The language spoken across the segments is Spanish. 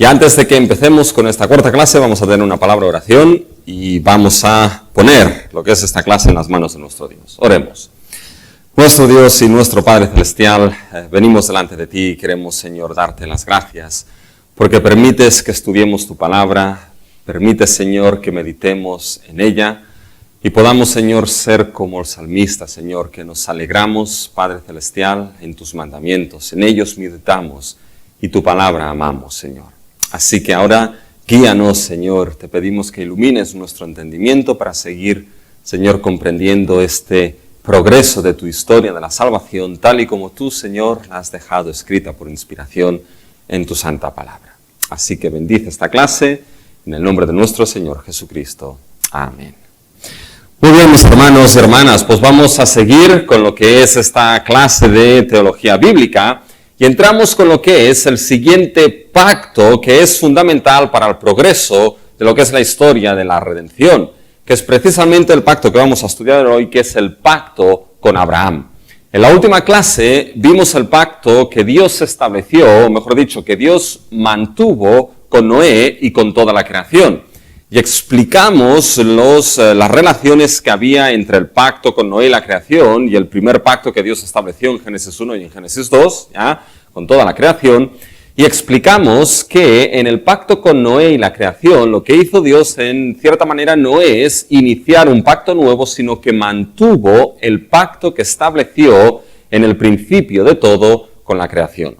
Y antes de que empecemos con esta cuarta clase, vamos a tener una palabra de oración y vamos a poner lo que es esta clase en las manos de nuestro Dios. Oremos. Nuestro Dios y nuestro Padre Celestial, venimos delante de ti y queremos, Señor, darte las gracias porque permites que estudiemos tu palabra, permites, Señor, que meditemos en ella y podamos, Señor, ser como el salmista, Señor, que nos alegramos, Padre Celestial, en tus mandamientos, en ellos meditamos y tu palabra amamos, Señor. Así que ahora guíanos, Señor, te pedimos que ilumines nuestro entendimiento para seguir, Señor, comprendiendo este progreso de tu historia de la salvación, tal y como tú, Señor, la has dejado escrita por inspiración en tu santa palabra. Así que bendice esta clase en el nombre de nuestro Señor Jesucristo. Amén. Muy bien, mis hermanos y hermanas, pues vamos a seguir con lo que es esta clase de teología bíblica. Y entramos con lo que es el siguiente pacto que es fundamental para el progreso de lo que es la historia de la redención, que es precisamente el pacto que vamos a estudiar hoy, que es el pacto con Abraham. En la última clase vimos el pacto que Dios estableció, o mejor dicho, que Dios mantuvo con Noé y con toda la creación. Y explicamos las relaciones que había entre el pacto con Noé y la creación y el primer pacto que Dios estableció en Génesis 1 y en Génesis 2, ¿ya? Con toda la creación. Y explicamos que en el pacto con Noé y la creación, lo que hizo Dios en cierta manera no es iniciar un pacto nuevo, sino que mantuvo el pacto que estableció en el principio de todo con la creación.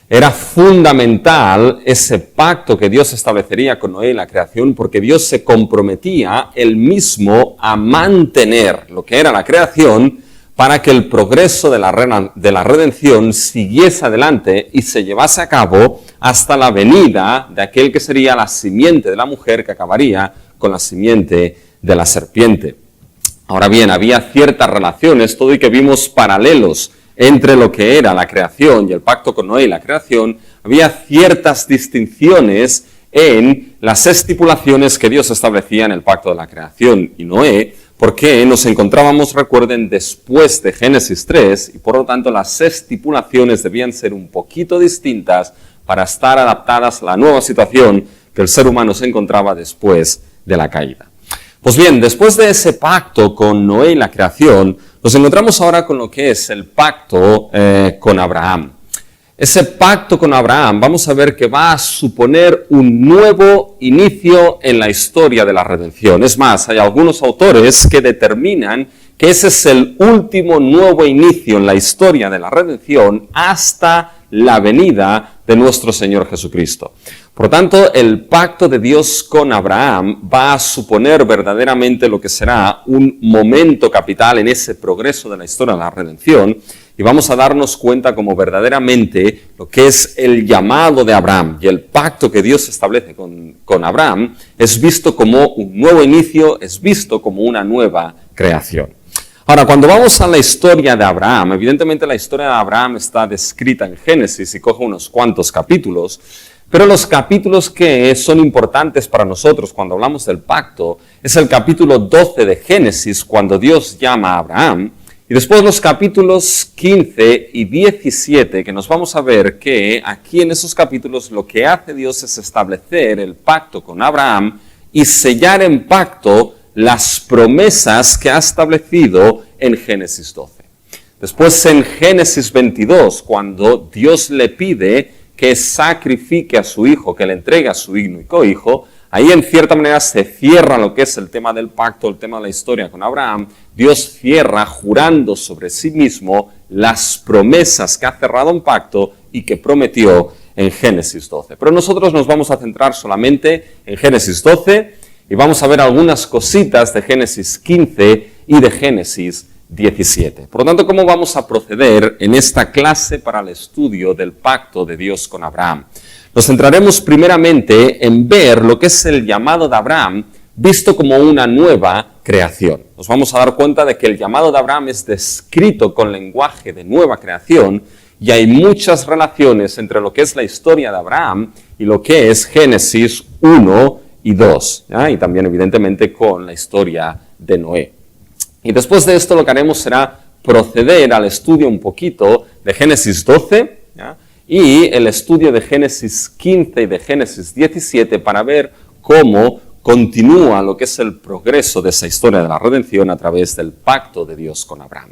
Era fundamental ese pacto que Dios establecería con Noé y la creación, porque Dios se comprometía él mismo a mantener lo que era la creación para que el progreso de la redención siguiese adelante y se llevase a cabo hasta la venida de aquel que sería la simiente de la mujer que acabaría con la simiente de la serpiente. Ahora bien, había ciertas relaciones, todo y que vimos paralelos entre lo que era la creación y el pacto con Noé y la creación, había ciertas distinciones en las estipulaciones que Dios establecía en el pacto de la creación y Noé, porque nos encontrábamos, recuerden, después de Génesis 3, y por lo tanto las estipulaciones debían ser un poquito distintas para estar adaptadas a la nueva situación que el ser humano se encontraba después de la caída. Pues bien, después de ese pacto con Noé y la creación, nos encontramos ahora con lo que es el pacto con Abraham. Ese pacto con Abraham, vamos a ver que va a suponer un nuevo inicio en la historia de la redención. Es más, hay algunos autores que determinan que ese es el último nuevo inicio en la historia de la redención hasta la venida de nuestro Señor Jesucristo. Por lo tanto, el pacto de Dios con Abraham va a suponer verdaderamente lo que será un momento capital en ese progreso de la historia de la redención, y vamos a darnos cuenta como verdaderamente lo que es el llamado de Abraham y el pacto que Dios establece con Abraham es visto como un nuevo inicio, es visto como una nueva creación. Ahora, cuando vamos a la historia de Abraham, evidentemente la historia de Abraham está descrita en Génesis y coge unos cuantos capítulos, pero los capítulos que son importantes para nosotros cuando hablamos del pacto es el capítulo 12 de Génesis, cuando Dios llama a Abraham, y después los capítulos 15 y 17, que nos vamos a ver que aquí en esos capítulos lo que hace Dios es establecer el pacto con Abraham y sellar en pacto las promesas que ha establecido en Génesis 12. Después en Génesis 22, cuando Dios le pide que sacrifique a su hijo, que le entregue a su único hijo, ahí en cierta manera se cierra lo que es el tema del pacto, el tema de la historia con Abraham. Dios cierra jurando sobre sí mismo las promesas que ha cerrado en pacto y que prometió en Génesis 12. Pero nosotros nos vamos a centrar solamente en Génesis 12 y vamos a ver algunas cositas de Génesis 15 y de Génesis 17. Por lo tanto, ¿cómo vamos a proceder en esta clase para el estudio del pacto de Dios con Abraham? Nos centraremos primeramente en ver lo que es el llamado de Abraham visto como una nueva creación. Nos vamos a dar cuenta de que el llamado de Abraham es descrito con lenguaje de nueva creación y hay muchas relaciones entre lo que es la historia de Abraham y lo que es Génesis 1 y 2, ¿ya? Y también evidentemente con la historia de Noé. Y después de esto lo que haremos será proceder al estudio un poquito de Génesis 12, ¿ya? y el estudio de Génesis 15 y de Génesis 17 para ver cómo continúa lo que es el progreso de esa historia de la redención a través del pacto de Dios con Abraham.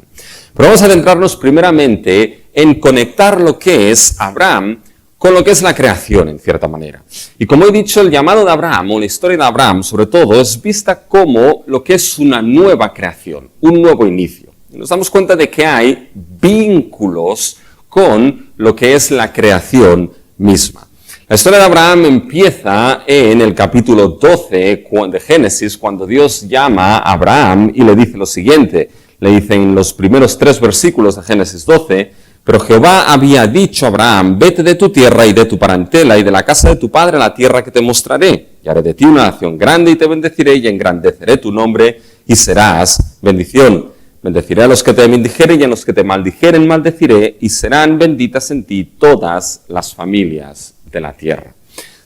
Pero vamos a adentrarnos primeramente en conectar lo que es Abraham con lo que es la creación, en cierta manera. Y como he dicho, el llamado de Abraham, o la historia de Abraham, sobre todo, es vista como lo que es una nueva creación, un nuevo inicio. Y nos damos cuenta de que hay vínculos con lo que es la creación misma. La historia de Abraham empieza en el capítulo 12 de Génesis, cuando Dios llama a Abraham y le dice lo siguiente. Le dice en los primeros 3 versículos de Génesis 12, pero Jehová había dicho a Abraham, vete de tu tierra y de tu parentela y de la casa de tu padre a la tierra que te mostraré. Y haré de ti una nación grande y te bendeciré y engrandeceré tu nombre y serás bendición. Bendeciré a los que te bendijeren y a los que te maldijeren maldeciré y serán benditas en ti todas las familias de la tierra.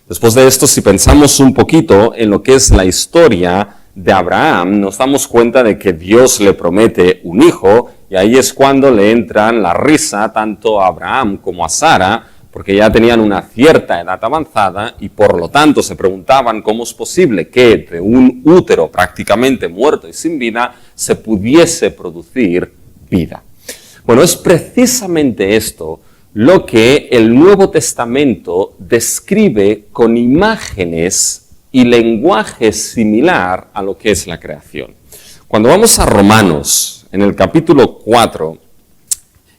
Después de esto, si pensamos un poquito en lo que es la historia de Abraham, nos damos cuenta de que Dios le promete un hijo y ahí es cuando le entran la risa tanto a Abraham como a Sara, porque ya tenían una cierta edad avanzada y por lo tanto se preguntaban cómo es posible que de un útero prácticamente muerto y sin vida se pudiese producir vida. Bueno, es precisamente esto lo que el Nuevo Testamento describe con imágenes y lenguaje similar a lo que es la creación. Cuando vamos a Romanos, en el capítulo 4,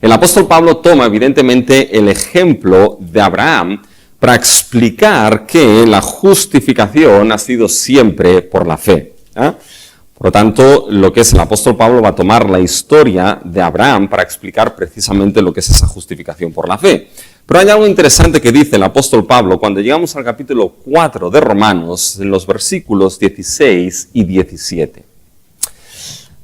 el apóstol Pablo toma evidentemente el ejemplo de Abraham para explicar que la justificación ha sido siempre por la fe. Por lo tanto, lo que es el apóstol Pablo va a tomar la historia de Abraham para explicar precisamente lo que es esa justificación por la fe. Pero hay algo interesante que dice el apóstol Pablo cuando llegamos al capítulo 4 de Romanos, en los versículos 16 y 17.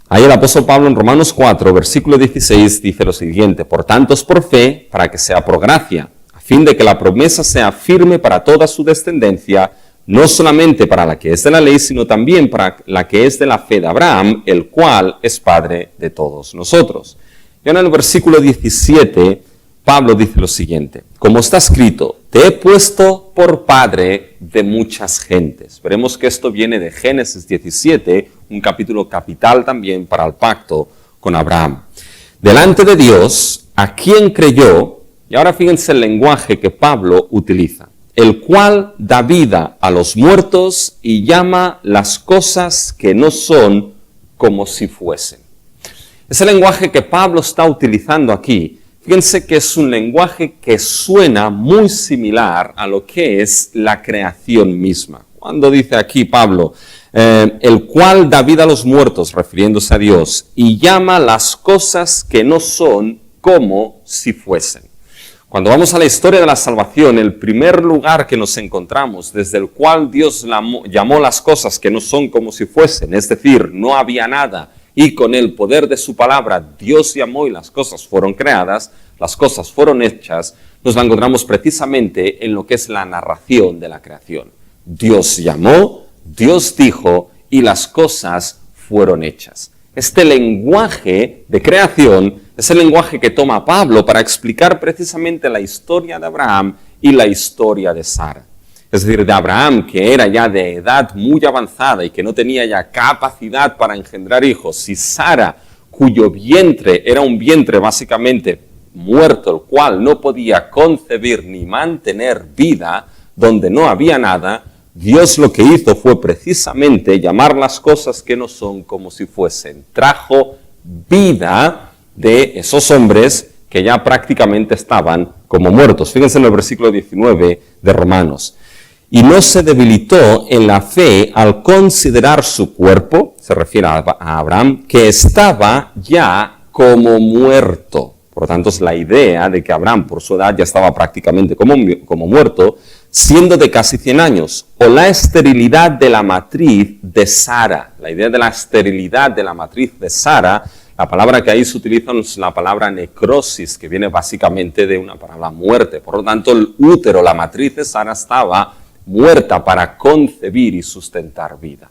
Ahí el apóstol Pablo en Romanos 4, versículo 16, dice lo siguiente, por tanto es por fe, para que sea por gracia, a fin de que la promesa sea firme para toda su descendencia, no solamente para la que es de la ley, sino también para la que es de la fe de Abraham, el cual es Padre de todos nosotros. Y ahora en el versículo 17, Pablo dice lo siguiente, como está escrito, te he puesto por padre de muchas gentes. Veremos que esto viene de Génesis 17, un capítulo capital también para el pacto con Abraham. Delante de Dios, a quien creyó, y ahora fíjense el lenguaje que Pablo utiliza, el cual da vida a los muertos y llama las cosas que no son como si fuesen. Ese lenguaje que Pablo está utilizando aquí, fíjense que es un lenguaje que suena muy similar a lo que es la creación misma. Cuando dice aquí Pablo, el cual da vida a los muertos, refiriéndose a Dios, y llama las cosas que no son como si fuesen. Cuando vamos a la historia de la salvación, el primer lugar que nos encontramos, desde el cual Dios llamó las cosas que no son como si fuesen, es decir, no había nada, y con el poder de su palabra Dios llamó y las cosas fueron creadas, las cosas fueron hechas, nos la encontramos precisamente en lo que es la narración de la creación. Dios llamó, Dios dijo y las cosas fueron hechas. Este lenguaje de creación es el lenguaje que toma Pablo para explicar precisamente la historia de Abraham y la historia de Sara. Es decir, de Abraham, que era ya de edad muy avanzada y que no tenía ya capacidad para engendrar hijos, y Sara, cuyo vientre era un vientre básicamente muerto, el cual no podía concebir ni mantener vida, donde no había nada, Dios lo que hizo fue precisamente llamar las cosas que no son como si fuesen. Trajo vida de esos hombres que ya prácticamente estaban como muertos. Fíjense en el versículo 19 de Romanos. Y no se debilitó en la fe al considerar su cuerpo, se refiere a Abraham, que estaba ya como muerto. Por lo tanto, es la idea de que Abraham, por su edad, ya estaba prácticamente como muerto, siendo de casi 100 años. O la esterilidad de la matriz de Sara. La idea de la esterilidad de la matriz de Sara, la palabra que ahí se utiliza es la palabra necrosis, que viene básicamente de una palabra muerte. Por lo tanto, el útero, la matriz de Sara, estaba muerta para concebir y sustentar vida.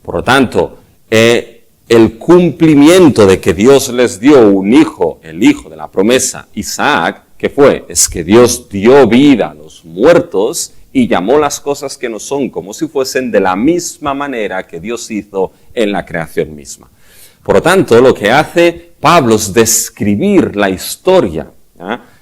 Por lo tanto, el cumplimiento de que Dios les dio un hijo, el hijo de la promesa, Isaac, ¿Qué fue? Es que Dios dio vida a los muertos y llamó las cosas que no son como si fuesen de la misma manera que Dios hizo en la creación misma. Por lo tanto, lo que hace Pablo es describir la historia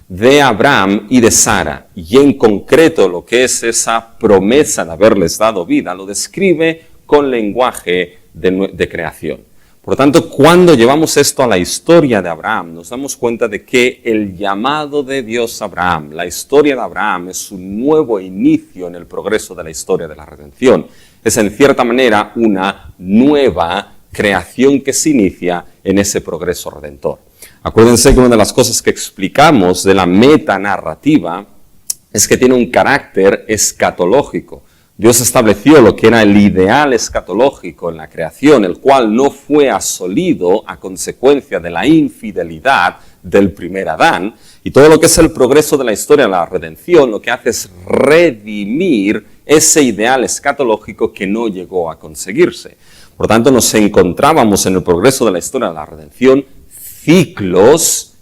de Abraham y de Sara, y en concreto lo que es esa promesa de haberles dado vida, lo describe con lenguaje de creación. Por lo tanto, cuando llevamos esto a la historia de Abraham, nos damos cuenta de que el llamado de Dios a Abraham, la historia de Abraham, es un nuevo inicio en el progreso de la historia de la redención. Es en cierta manera una nueva creación que se inicia en ese progreso redentor. Acuérdense que una de las cosas que explicamos de la metanarrativa es que tiene un carácter escatológico. Dios estableció lo que era el ideal escatológico en la creación, el cual no fue asolido a consecuencia de la infidelidad del primer Adán. Y todo lo que es el progreso de la historia de la redención, lo que hace es redimir ese ideal escatológico que no llegó a conseguirse. Por tanto, nos encontrábamos en el progreso de la historia de la redención ciclos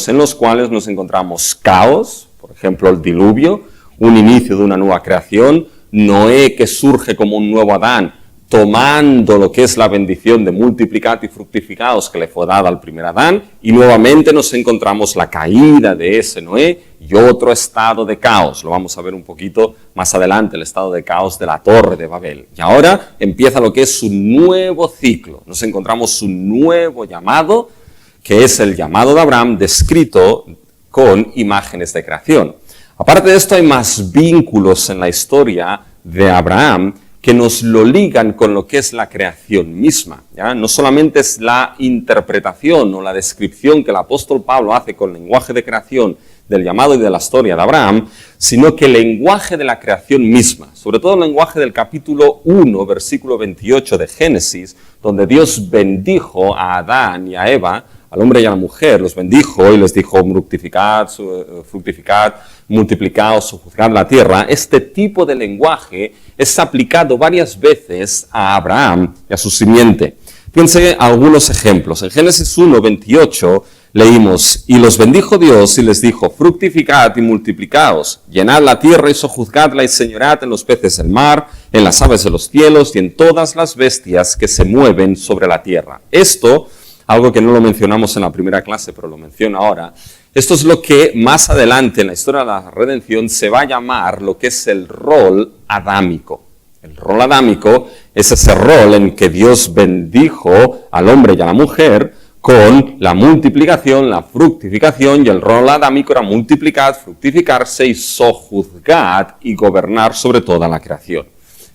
en los cuales nos encontramos caos, por ejemplo el diluvio, un inicio de una nueva creación, Noé que surge como un nuevo Adán, tomando lo que es la bendición de multiplicad y fructificaos que le fue dada al primer Adán, y nuevamente nos encontramos la caída de ese Noé y otro estado de caos. Lo vamos a ver un poquito más adelante, el estado de caos de la Torre de Babel. Y ahora empieza lo que es un nuevo ciclo. Nos encontramos un nuevo llamado, que es el llamado de Abraham descrito con imágenes de creación. Aparte de esto, hay más vínculos en la historia de Abraham que nos lo ligan con lo que es la creación misma, ¿ya? No solamente es la interpretación o la descripción que el apóstol Pablo hace con lenguaje de creación del llamado y de la historia de Abraham, sino que el lenguaje de la creación misma, sobre todo el lenguaje del capítulo 1, versículo 28 de Génesis, donde Dios bendijo a Adán y a Eva, al hombre y a la mujer, los bendijo y les dijo, fructificad, multiplicaos, sojuzgad la tierra. Este tipo de lenguaje es aplicado varias veces a Abraham y a su simiente. Fíjense algunos ejemplos. En Génesis 1, 28 leímos, y los bendijo Dios y les dijo, fructificad y multiplicaos, llenad la tierra y sojuzgadla y señorad en los peces del mar, en las aves de los cielos y en todas las bestias que se mueven sobre la tierra. Esto, algo que no lo mencionamos en la primera clase, pero lo menciono ahora, esto es lo que más adelante en la historia de la redención se va a llamar lo que es el rol adámico. El rol adámico es ese rol en que Dios bendijo al hombre y a la mujer con la multiplicación, la fructificación, y el rol adámico era multiplicar, fructificarse y sojuzgar y gobernar sobre toda la creación.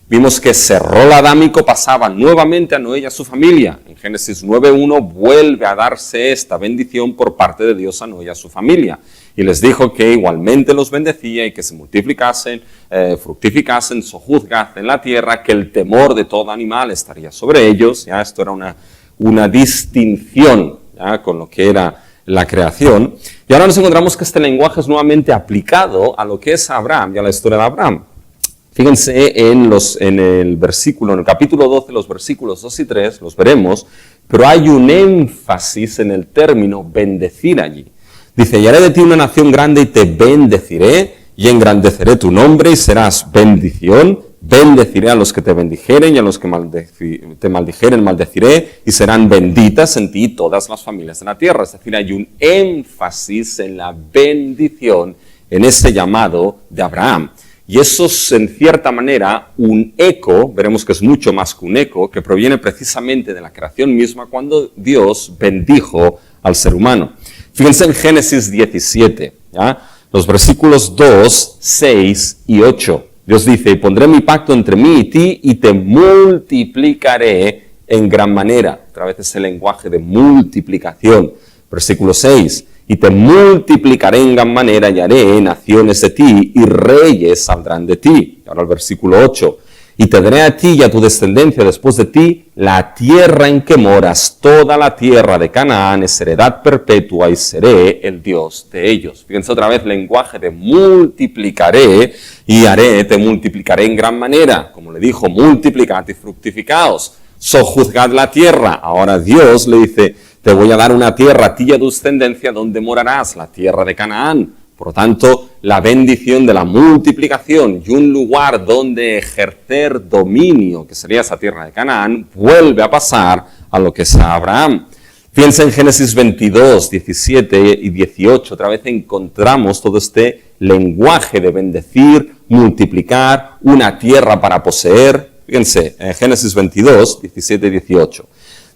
Vimos que ese rol adámico pasaba nuevamente a Noé y a su familia. En Génesis 9.1 vuelve a darse esta bendición por parte de Dios a Noé y a su familia. Y les dijo que igualmente los bendecía y que se multiplicasen, fructificasen, sojuzgasen la tierra, que el temor de todo animal estaría sobre ellos. Ya esto era una distinción, ¿ya?, con lo que era la creación. Y ahora nos encontramos que este lenguaje es nuevamente aplicado a lo que es Abraham y a la historia de Abraham. Fíjense en el versículo, en el capítulo 12, los versículos 2 y 3, los veremos, pero hay un énfasis en el término bendecir allí. Dice, y haré de ti una nación grande y te bendeciré, y engrandeceré tu nombre y serás bendición. Bendeciré a los que te bendijeren y a los que te maldijeren maldeciré, y serán benditas en ti todas las familias de la tierra. Es decir, hay un énfasis en la bendición en este llamado de Abraham. Y eso es, en cierta manera, un eco, veremos que es mucho más que un eco, que proviene precisamente de la creación misma cuando Dios bendijo al ser humano. Fíjense en Génesis 17, ¿ya?, los versículos 2, 6 y 8. Dios dice, y pondré mi pacto entre mí y ti y te multiplicaré en gran manera. Otra vez ese lenguaje de multiplicación. Versículo 6. Y te multiplicaré en gran manera y haré naciones de ti y reyes saldrán de ti. Y ahora el versículo 8. Y te daré a ti y a tu descendencia después de ti la tierra en que moras, toda la tierra de Canaán es heredad perpetua y seré el Dios de ellos. Fíjense otra vez, lenguaje de multiplicaré y haré, te multiplicaré en gran manera. Como le dijo, multiplicad y fructificaos, sojuzgad la tierra. Ahora Dios le dice, te voy a dar una tierra a ti y a tu descendencia donde morarás, la tierra de Canaán. Por lo tanto, la bendición de la multiplicación y un lugar donde ejercer dominio, que sería esa tierra de Canaán, vuelve a pasar a lo que es Abraham. Piensa en Génesis 22, 17 y 18, otra vez encontramos todo este lenguaje de bendecir, multiplicar, una tierra para poseer. Fíjense, en Génesis 22, 17 y 18.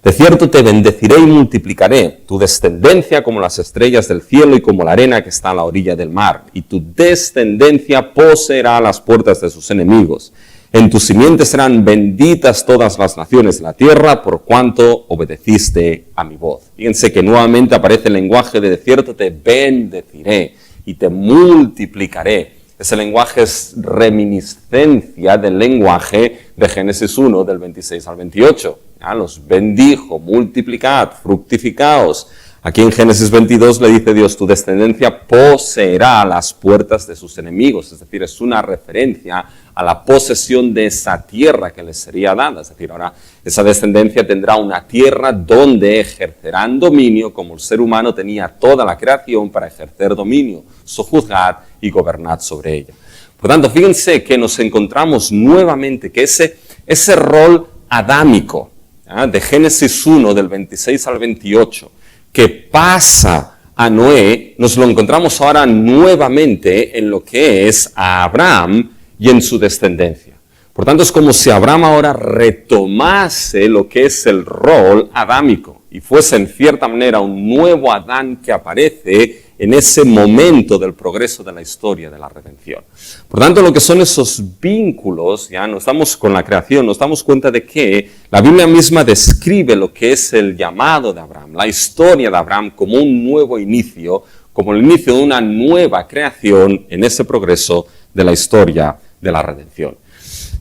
De cierto te bendeciré y multiplicaré, tu descendencia como las estrellas del cielo y como la arena que está a la orilla del mar, y tu descendencia poseerá las puertas de sus enemigos. En tu simiente serán benditas todas las naciones de la tierra, por cuanto obedeciste a mi voz. Fíjense que nuevamente aparece el lenguaje de cierto te bendeciré y te multiplicaré. Ese lenguaje es reminiscencia del lenguaje de Génesis 1, del 26 al 28. Los bendijo, multiplicad, fructificaos. Aquí en Génesis 22 le dice Dios, tu descendencia poseerá las puertas de sus enemigos. Es decir, es una referencia a la posesión de esa tierra que les sería dada. Es decir, ahora esa descendencia tendrá una tierra donde ejercerán dominio, como el ser humano tenía toda la creación para ejercer dominio, sojuzgad y gobernad sobre ella. Por tanto, fíjense que nos encontramos nuevamente que ese rol adámico, de Génesis 1, del 26 al 28, que pasa a Noé, nos lo encontramos ahora nuevamente en lo que es a Abraham y en su descendencia. Por tanto, es como si Abraham ahora retomase lo que es el rol adámico y fuese en cierta manera un nuevo Adán que aparece en ese momento del progreso de la historia de la redención. Por tanto, lo que son esos vínculos, ya nos damos con la creación, nos damos cuenta de que la Biblia misma describe lo que es el llamado de Abraham, la historia de Abraham como un nuevo inicio, como el inicio de una nueva creación en ese progreso de la historia de la redención.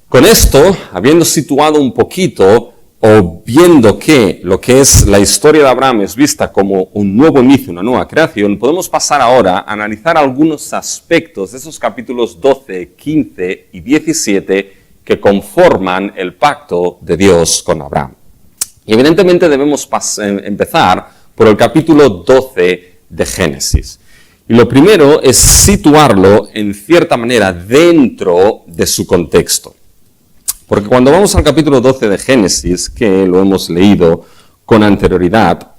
Con esto, habiendo situado un poquito, o viendo que lo que es la historia de Abraham es vista como un nuevo inicio, una nueva creación, podemos pasar ahora a analizar algunos aspectos de esos capítulos 12, 15 y 17 que conforman el pacto de Dios con Abraham. Y evidentemente debemos empezar por el capítulo 12 de Génesis. Y lo primero es situarlo en cierta manera dentro de su contexto. Porque cuando vamos al capítulo 12 de Génesis, que lo hemos leído con anterioridad,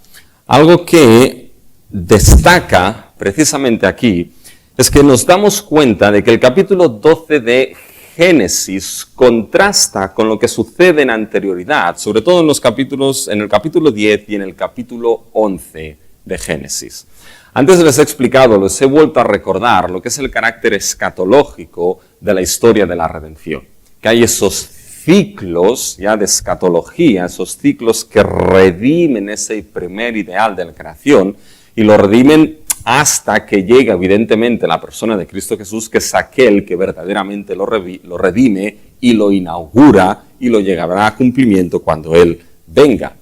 algo que destaca precisamente aquí es que nos damos cuenta de que el capítulo 12 de Génesis contrasta con lo que sucede en anterioridad, sobre todo en el capítulo 10 y en el capítulo 11 de Génesis. Antes les he explicado, les he vuelto a recordar lo que es el carácter escatológico de la historia de la redención, que hay esos ciclos ya de escatología, esos ciclos que redimen ese primer ideal de la creación y lo redimen hasta que llega evidentemente la persona de Cristo Jesús, que es aquel que verdaderamente lo redime y lo inaugura y lo llevará a cumplimiento cuando Él venga.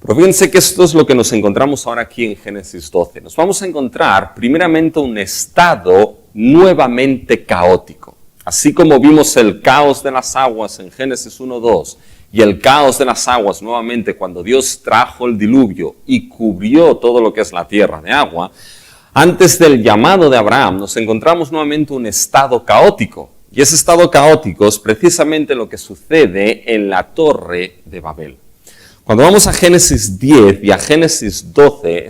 Pero fíjense que esto es lo que nos encontramos ahora aquí en Génesis 12. Nos vamos a encontrar primeramente un estado nuevamente caótico. Así como vimos el caos de las aguas en Génesis 1:2 y el caos de las aguas nuevamente cuando Dios trajo el diluvio y cubrió todo lo que es la tierra de agua, antes del llamado de Abraham nos encontramos nuevamente un estado caótico. Y ese estado caótico es precisamente lo que sucede en la Torre de Babel. Cuando vamos a Génesis 10 y a Génesis 11,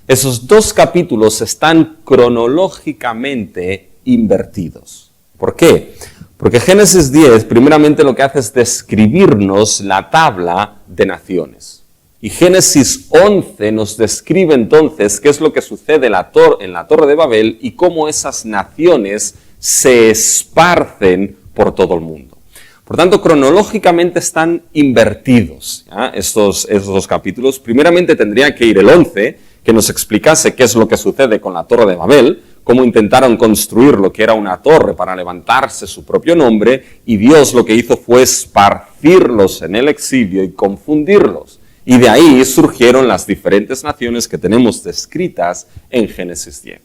esos dos capítulos están cronológicamente invertidos. ¿Por qué? Porque Génesis 10 primeramente lo que hace es describirnos la tabla de naciones. Y Génesis 11 nos describe entonces qué es lo que sucede en la Torre de Babel y cómo esas naciones se esparcen por todo el mundo. Por tanto, cronológicamente están invertidos, ¿ya? Estos dos capítulos. Primeramente tendría que ir el 11, que nos explicase qué es lo que sucede con la Torre de Babel, cómo intentaron construir lo que era una torre para levantarse su propio nombre, y Dios lo que hizo fue esparcirlos en el exilio y confundirlos. Y de ahí surgieron las diferentes naciones que tenemos descritas en Génesis 10.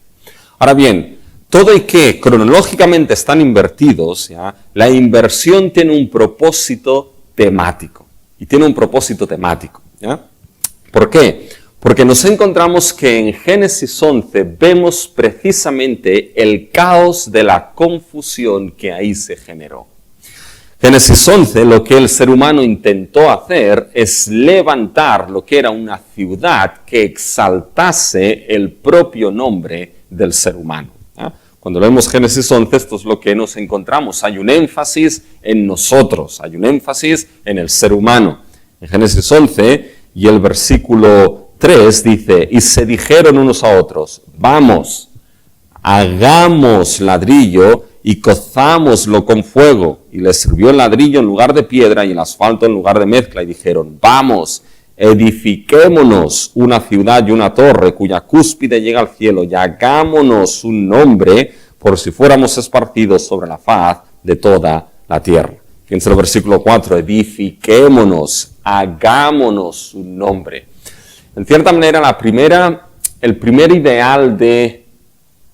Ahora bien, todo y que cronológicamente están invertidos, ¿ya? La inversión tiene un propósito temático. Y tiene un propósito temático. ¿Ya? ¿Por qué? Porque nos encontramos que en Génesis 11 vemos precisamente el caos de la confusión que ahí se generó. Génesis 11, lo que el ser humano intentó hacer es levantar lo que era una ciudad que exaltase el propio nombre del ser humano. ¿Ah? Cuando leemos Génesis 11, esto es lo que nos encontramos. Hay un énfasis en nosotros, hay un énfasis en el ser humano. En Génesis 11 y el versículo 3 dice, y se dijeron unos a otros, vamos, hagamos ladrillo y cozámoslo con fuego. Y les sirvió el ladrillo en lugar de piedra y el asfalto en lugar de mezcla. Y dijeron, vamos, edifiquémonos una ciudad y una torre cuya cúspide llega al cielo y hagámonos un nombre por si fuéramos esparcidos sobre la faz de toda la tierra. Fíjense el versículo 4, edifiquémonos, hagámonos un nombre. En cierta manera, el primer ideal de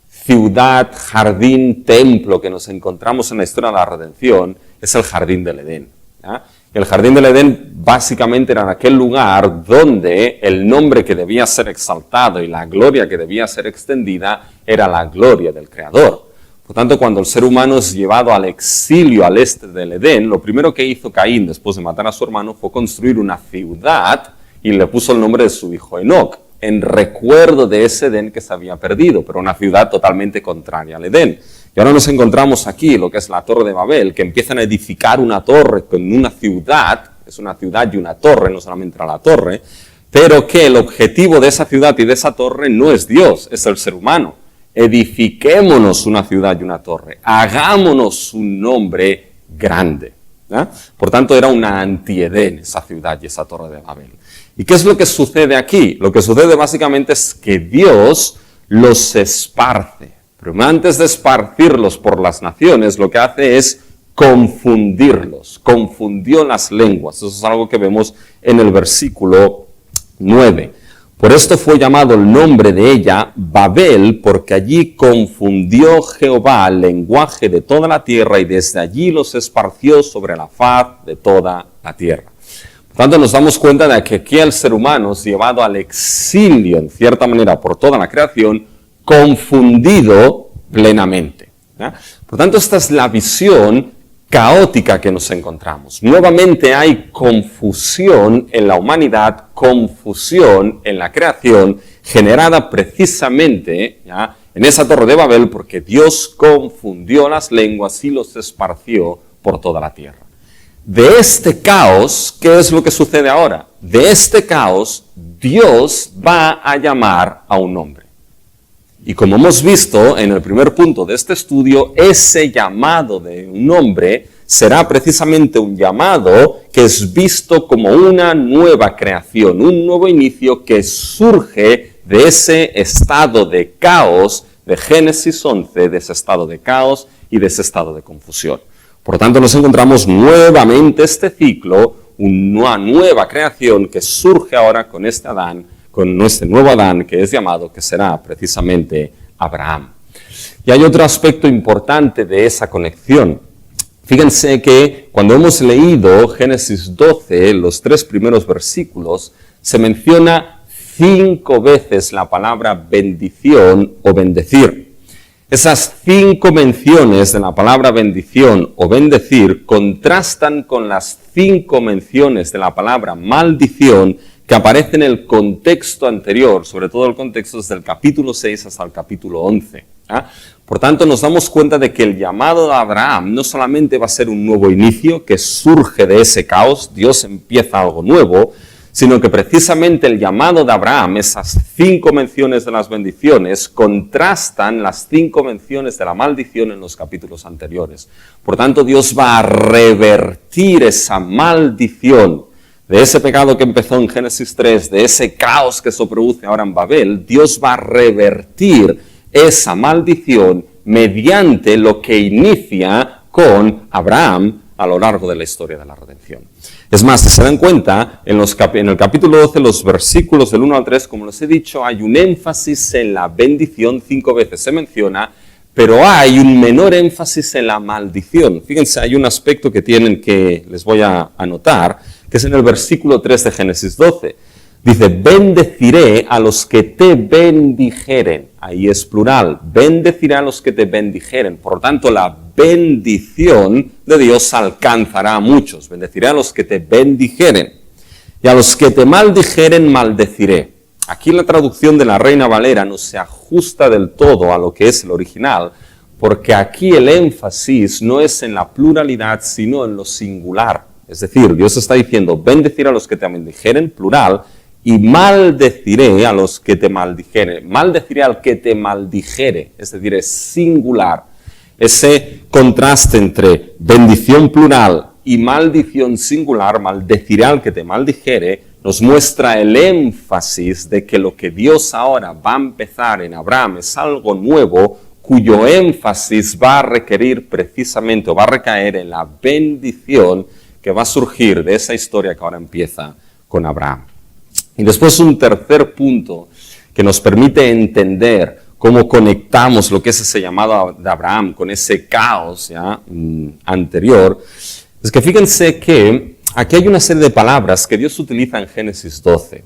ciudad, jardín, templo que nos encontramos en la historia de la redención es el jardín del Edén. ¿Ya? El jardín del Edén básicamente era aquel lugar donde el nombre que debía ser exaltado y la gloria que debía ser extendida era la gloria del Creador. Por tanto, cuando el ser humano es llevado al exilio al este del Edén, lo primero que hizo Caín después de matar a su hermano fue construir una ciudad y le puso el nombre de su hijo Enoc, en recuerdo de ese Edén que se había perdido, pero una ciudad totalmente contraria al Edén. Y ahora nos encontramos aquí, lo que es la Torre de Babel, que empiezan a edificar una torre con una ciudad, es una ciudad y una torre, no solamente era la torre, pero que el objetivo de esa ciudad y de esa torre no es Dios, es el ser humano. Edifiquémonos una ciudad y una torre, hagámonos un nombre grande. ¿Ya? Por tanto, era una anti-Edén esa ciudad y esa Torre de Babel. ¿Y qué es lo que sucede aquí? Lo que sucede básicamente es que Dios los esparce. Pero antes de esparcirlos por las naciones, lo que hace es confundirlos. Confundió las lenguas. Eso es algo que vemos en el versículo 9. Por esto fue llamado el nombre de ella Babel, porque allí confundió Jehová el lenguaje de toda la tierra y desde allí los esparció sobre la faz de toda la tierra. Por tanto, nos damos cuenta de que aquí el ser humano es llevado al exilio, en cierta manera, por toda la creación, confundido plenamente. ¿Ya? Por tanto, esta es la visión caótica que nos encontramos. Nuevamente hay confusión en la humanidad, confusión en la creación, generada precisamente ¿ya? en esa Torre de Babel, porque Dios confundió las lenguas y los esparció por toda la tierra. De este caos, ¿qué es lo que sucede ahora? De este caos, Dios va a llamar a un hombre. Y como hemos visto en el primer punto de este estudio, ese llamado de un hombre será precisamente un llamado que es visto como una nueva creación, un nuevo inicio que surge de ese estado de caos de Génesis 11, de ese estado de caos y de ese estado de confusión. Por tanto, nos encontramos nuevamente este ciclo, una nueva creación que surge ahora con este Adán, con este nuevo Adán que es llamado, que será precisamente Abraham. Y hay otro aspecto importante de esa conexión. Fíjense que cuando hemos leído Génesis 12, los 3 primeros versículos, se menciona 5 veces la palabra bendición o bendecir. Esas 5 menciones de la palabra bendición o bendecir contrastan con las 5 menciones de la palabra maldición que aparece en el contexto anterior, sobre todo el contexto desde el capítulo 6 hasta el capítulo 11. ¿Ah? Por tanto, nos damos cuenta de que el llamado de Abraham no solamente va a ser un nuevo inicio que surge de ese caos, Dios empieza algo nuevo, sino que precisamente el llamado de Abraham, esas 5 menciones de las bendiciones, contrastan las 5 menciones de la maldición en los capítulos anteriores. Por tanto, Dios va a revertir esa maldición de ese pecado que empezó en Génesis 3, de ese caos que se produce ahora en Babel. Dios va a revertir esa maldición mediante lo que inicia con Abraham a lo largo de la historia de la redención. Es más, si se dan cuenta, en el capítulo 12, los versículos del 1 al 3, como les he dicho, hay un énfasis en la bendición, 5 veces se menciona, pero hay un menor énfasis en la maldición. Fíjense, hay un aspecto que tienen que, les voy a anotar, que que es en el versículo 3 de Génesis 12. Dice, bendeciré a los que te bendijeren. Ahí es plural. Bendeciré a los que te bendijeren. Por lo tanto, la bendición de Dios alcanzará a muchos. Bendeciré a los que te bendijeren. Y a los que te maldijeren, maldeciré. Aquí la traducción de la Reina Valera no se ajusta del todo a lo que es el original, porque aquí el énfasis no es en la pluralidad, sino en lo singular. Es decir, Dios está diciendo, bendeciré a los que te bendijeren, plural, y maldeciré a los que te maldijeren. Maldeciré al que te maldijere, es decir, es singular. Ese contraste entre bendición plural y maldición singular, maldeciré al que te maldijere, nos muestra el énfasis de que lo que Dios ahora va a empezar en Abraham es algo nuevo, cuyo énfasis va a requerir precisamente, o va a recaer en la bendición que va a surgir de esa historia que ahora empieza con Abraham. Y después un tercer punto que nos permite entender cómo conectamos lo que es ese llamado de Abraham con ese caos anterior, es que fíjense que aquí hay una serie de palabras que Dios utiliza en Génesis 12,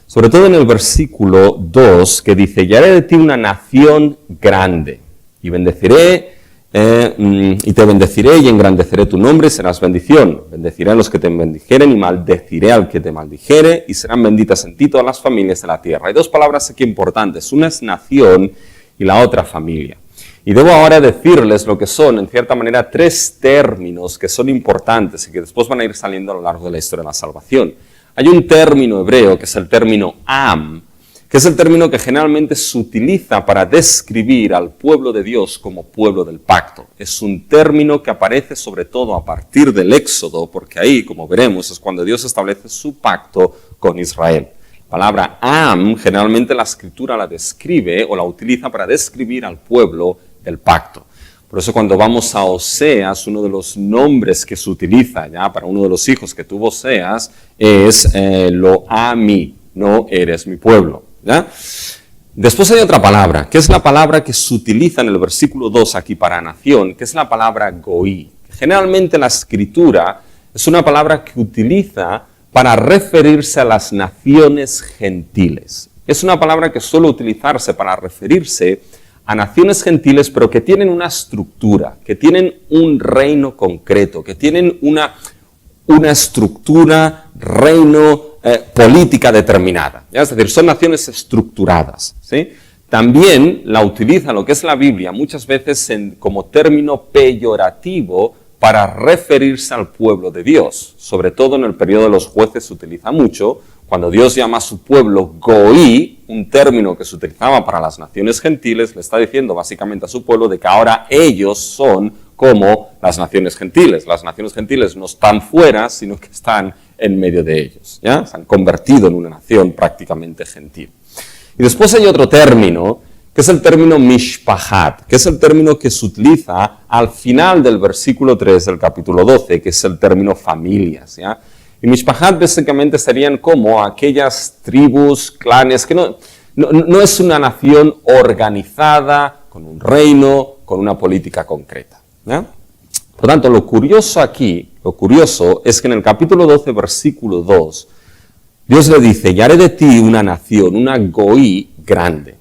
sobre todo en el versículo 2, que dice, y haré de ti una nación grande, y bendeciré, y te bendeciré y engrandeceré tu nombre y serás bendición. Bendeciré a los que te bendijeren y maldeciré al que te maldijere y serán benditas en ti todas las familias de la tierra. Hay dos palabras aquí importantes, una es nación y la otra familia. Y debo ahora decirles lo que son, en cierta manera, tres términos que son importantes y que después van a ir saliendo a lo largo de la historia de la salvación. Hay un término hebreo que es el término am, que es el término que generalmente se utiliza para describir al pueblo de Dios como pueblo del pacto. Es un término que aparece sobre todo a partir del Éxodo, porque ahí, como veremos, es cuando Dios establece su pacto con Israel. La palabra am, generalmente la Escritura la describe o la utiliza para describir al pueblo del pacto. Por eso cuando vamos a Oseas, uno de los nombres que se utiliza ya para uno de los hijos que tuvo Oseas es lo ami, no eres mi pueblo. ¿Ya? Después hay otra palabra, que es la palabra que se utiliza en el versículo 2 aquí para nación, que es la palabra goí. Generalmente la Escritura es una palabra que utiliza para referirse a las naciones gentiles. Es una palabra que suele utilizarse para referirse a naciones gentiles, pero que tienen una estructura, que tienen un reino concreto, que tienen una estructura, reino, política determinada. ¿Ya? Es decir, son naciones estructuradas. ¿Sí? También la utiliza lo que es la Biblia muchas veces como término peyorativo para referirse al pueblo de Dios. Sobre todo en el periodo de los jueces se utiliza mucho. Cuando Dios llama a su pueblo goí, un término que se utilizaba para las naciones gentiles, le está diciendo básicamente a su pueblo de que ahora ellos son como las naciones gentiles. Las naciones gentiles no están fuera, sino que están en medio de ellos. ¿Ya? Se han convertido en una nación prácticamente gentil. Y después hay otro término, que es el término mishpahat, que es el término que se utiliza al final del versículo 3 del capítulo 12, que es el término familias. ¿Ya? Y mishpahat básicamente serían como aquellas tribus, clanes, que no es una nación organizada, con un reino, con una política concreta. ¿Ya? Por lo tanto, lo curioso es que en el capítulo 12, versículo 2, Dios le dice, y haré de ti una nación, una goí grande.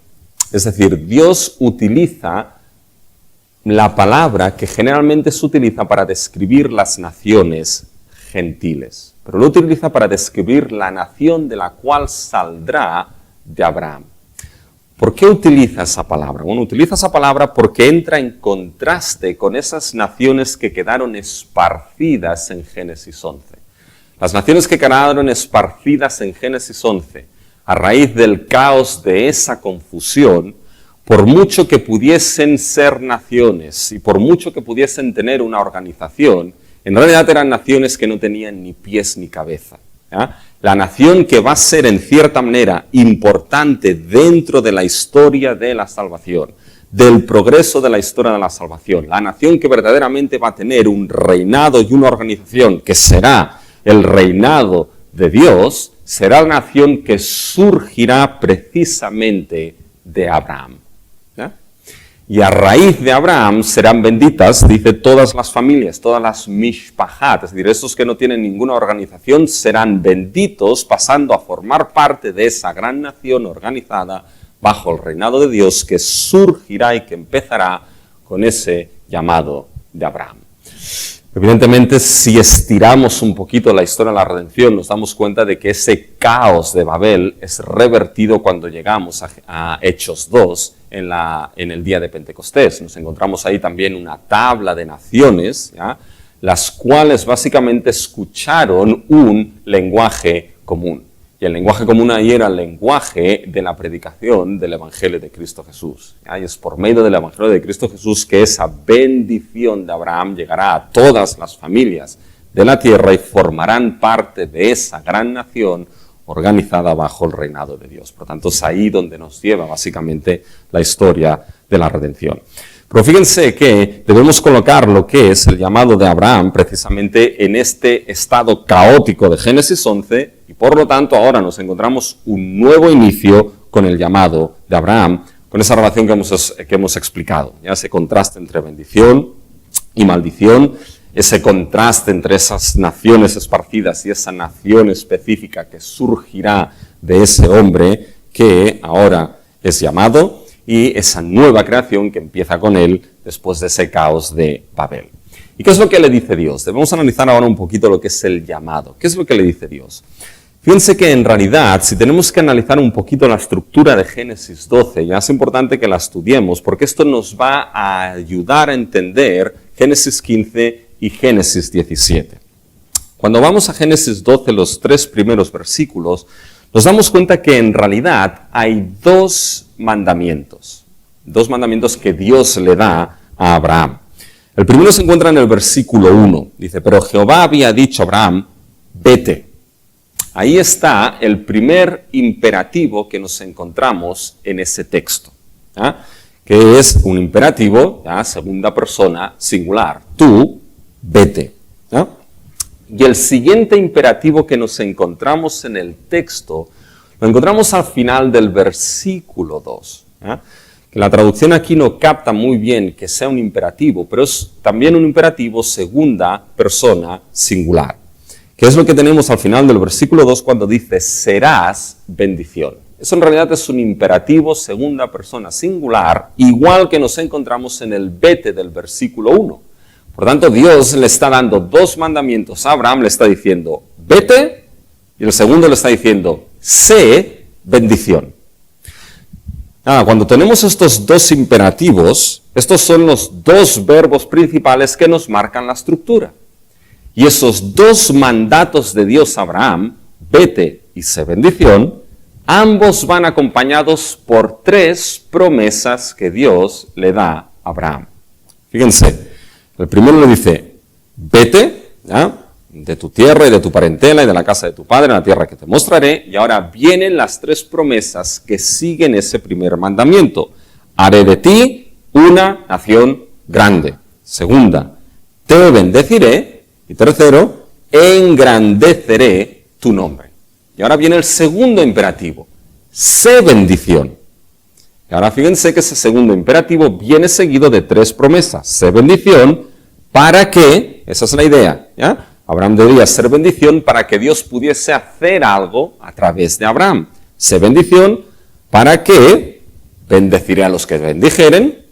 Es decir, Dios utiliza la palabra que generalmente se utiliza para describir las naciones gentiles, pero lo utiliza para describir la nación de la cual saldrá de Abraham. ¿Por qué utiliza esa palabra? Bueno, utiliza esa palabra porque entra en contraste con esas naciones que quedaron esparcidas en Génesis 11. Las naciones que quedaron esparcidas en Génesis 11, a raíz del caos de esa confusión, por mucho que pudiesen ser naciones y por mucho que pudiesen tener una organización, en realidad eran naciones que no tenían ni pies ni cabeza. ¿Ya? La nación que va a ser en cierta manera importante dentro de la historia de la salvación, del progreso de la historia de la salvación, la nación que verdaderamente va a tener un reinado y una organización que será el reinado de Dios, será la nación que surgirá precisamente de Abraham. ¿Ya? Y a raíz de Abraham serán benditas, dice, todas las familias, todas las mishpahat, es decir, esos que no tienen ninguna organización serán benditos pasando a formar parte de esa gran nación organizada bajo el reinado de Dios que surgirá y que empezará con ese llamado de Abraham. Evidentemente, si estiramos un poquito la historia de la redención, nos damos cuenta de que ese caos de Babel es revertido cuando llegamos a Hechos 2, en el día de Pentecostés. Nos encontramos ahí también una tabla de naciones, ¿ya?, las cuales básicamente escucharon un lenguaje común. Y el lenguaje común ahí era el lenguaje de la predicación del Evangelio de Cristo Jesús. Y es por medio del Evangelio de Cristo Jesús que esa bendición de Abraham llegará a todas las familias de la tierra y formarán parte de esa gran nación organizada bajo el reinado de Dios. Por lo tanto, es ahí donde nos lleva básicamente la historia de la redención. Pero fíjense que debemos colocar lo que es el llamado de Abraham precisamente en este estado caótico de Génesis 11 y por lo tanto ahora nos encontramos un nuevo inicio con el llamado de Abraham, con esa relación que hemos explicado, ya ese contraste entre bendición y maldición, ese contraste entre esas naciones esparcidas y esa nación específica que surgirá de ese hombre que ahora es llamado, y esa nueva creación que empieza con él después de ese caos de Babel. ¿Y qué es lo que le dice Dios? Debemos analizar ahora un poquito lo que es el llamado. ¿Qué es lo que le dice Dios? Fíjense que en realidad, si tenemos que analizar un poquito la estructura de Génesis 12, ya es importante que la estudiemos, porque esto nos va a ayudar a entender Génesis 15 y Génesis 17. Cuando vamos a Génesis 12, los 3 primeros versículos, nos damos cuenta que en realidad hay dos mandamientos que Dios le da a Abraham. El primero se encuentra en el versículo 1, dice, pero Jehová había dicho a Abraham, vete. Ahí está el primer imperativo que nos encontramos en ese texto, ¿ya?, que es un imperativo, ¿ya?, segunda persona singular, tú, vete, ¿ya? Y el siguiente imperativo que nos encontramos en el texto, lo encontramos al final del versículo 2. ¿Ya? Que la traducción aquí no capta muy bien que sea un imperativo, pero es también un imperativo segunda persona singular. Que es lo que tenemos al final del versículo 2 cuando dice, serás bendición. Eso en realidad es un imperativo segunda persona singular, igual que nos encontramos en el vete del versículo 1. Por tanto, Dios le está dando dos mandamientos a Abraham, le está diciendo, vete, y el segundo le está diciendo, sé bendición. Cuando tenemos estos dos imperativos, estos son los dos verbos principales que nos marcan la estructura. Y esos dos mandatos de Dios a Abraham, vete y sé bendición, ambos van acompañados por 3 promesas que Dios le da a Abraham. Fíjense. El primero le dice, vete, ¿ya?, de tu tierra y de tu parentela y de la casa de tu padre, en la tierra que te mostraré. Y ahora vienen las 3 promesas que siguen ese primer mandamiento. Haré de ti una nación grande. Segunda, te bendeciré. Y tercero, engrandeceré tu nombre. Y ahora viene el segundo imperativo, sé bendición. Y ahora fíjense que ese segundo imperativo viene seguido de 3 promesas. Sé bendición para que, esa es la idea, ¿ya? Abraham debía ser bendición para que Dios pudiese hacer algo a través de Abraham. Sé bendición para que bendeciré a los que te bendijeren,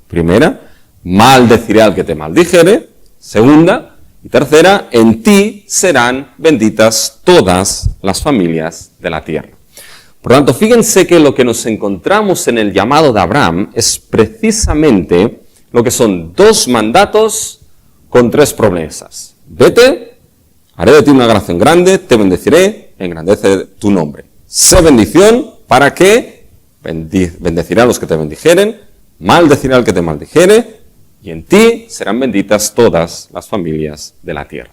primera, maldeciré al que te maldijere, segunda, y tercera, en ti serán benditas todas las familias de la tierra. Por lo tanto, fíjense que lo que nos encontramos en el llamado de Abraham es precisamente lo que son 2 mandatos con 3 promesas. Vete, haré de ti una nación grande, te bendeciré, engrandece tu nombre. Sé bendición para que bendeciré a los que te bendijeren, maldeciré al que te maldijere, y en ti serán benditas todas las familias de la tierra.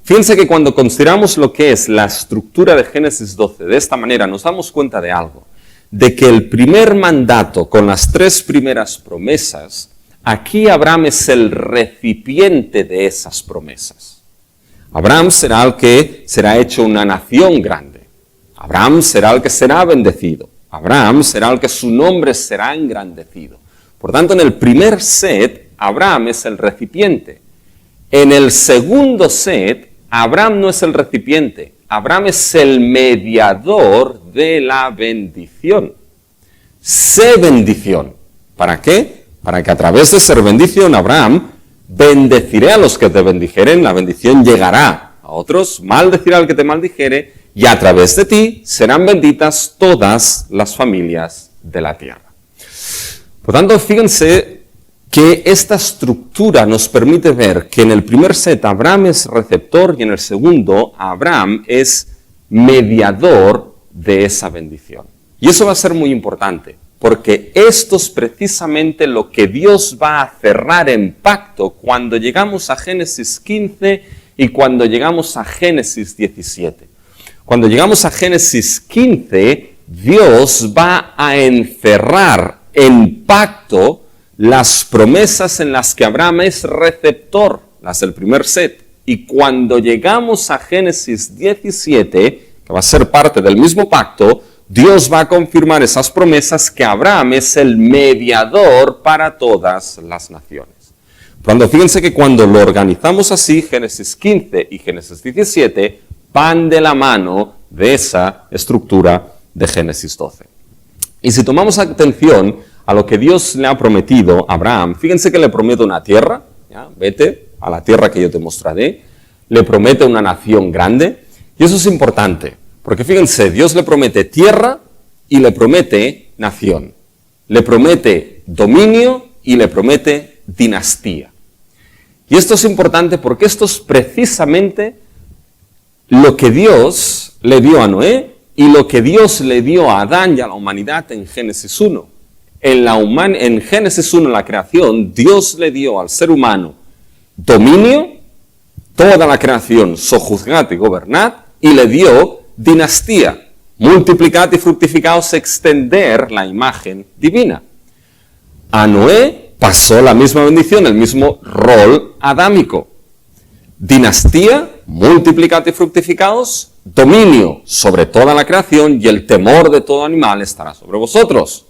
Fíjense que cuando consideramos lo que es la estructura de Génesis 12 de esta manera, nos damos cuenta de algo, de que el primer mandato con las 3 primeras promesas, aquí Abraham es el recipiente de esas promesas. Abraham será el que será hecho una nación grande. Abraham será el que será bendecido. Abraham será el que su nombre será engrandecido. Por Por tanto, en el primer set, Abraham es el recipiente. En el segundo set, Abraham no es el recipiente. Abraham es el mediador de la bendición. Sé bendición. ¿Para qué? Para que a través de ser bendición, Abraham, bendeciré a los que te bendijeren, la bendición llegará a otros, maldecirá al que te maldijere, y a través de ti serán benditas todas las familias de la tierra. Por tanto, fíjense que esta estructura nos permite ver que en el primer set Abraham es receptor y en el segundo Abraham es mediador de esa bendición. Y eso va a ser muy importante, porque esto es precisamente lo que Dios va a cerrar en pacto cuando llegamos a Génesis 15 y cuando llegamos a Génesis 17. Cuando llegamos a Génesis 15, Dios va a encerrar en pacto las promesas en las que Abraham es receptor, las del primer set. Y cuando llegamos a Génesis 17, que va a ser parte del mismo pacto, Dios va a confirmar esas promesas que Abraham es el mediador para todas las naciones. Fíjense que cuando lo organizamos así, Génesis 15 y Génesis 17 van de la mano de esa estructura de Génesis 12. Y si tomamos atención a lo que Dios le ha prometido a Abraham, fíjense que le promete una tierra, ¿ya? Vete a la tierra que yo te mostraré, le promete una nación grande, y eso es importante, porque fíjense, Dios le promete tierra y le promete nación, le promete dominio y le promete dinastía. Y esto es importante porque esto es precisamente lo que Dios le dio a Noé y lo que Dios le dio a Adán y a la humanidad en Génesis 1. En Génesis 1, la creación, Dios le dio al ser humano dominio, toda la creación, sojuzgad y gobernad, y le dio dinastía, multiplicad y fructificaos, extender la imagen divina. A Noé pasó la misma bendición, el mismo rol adámico. Dinastía, multiplicad y fructificaos, dominio sobre toda la creación y el temor de todo animal estará sobre vosotros.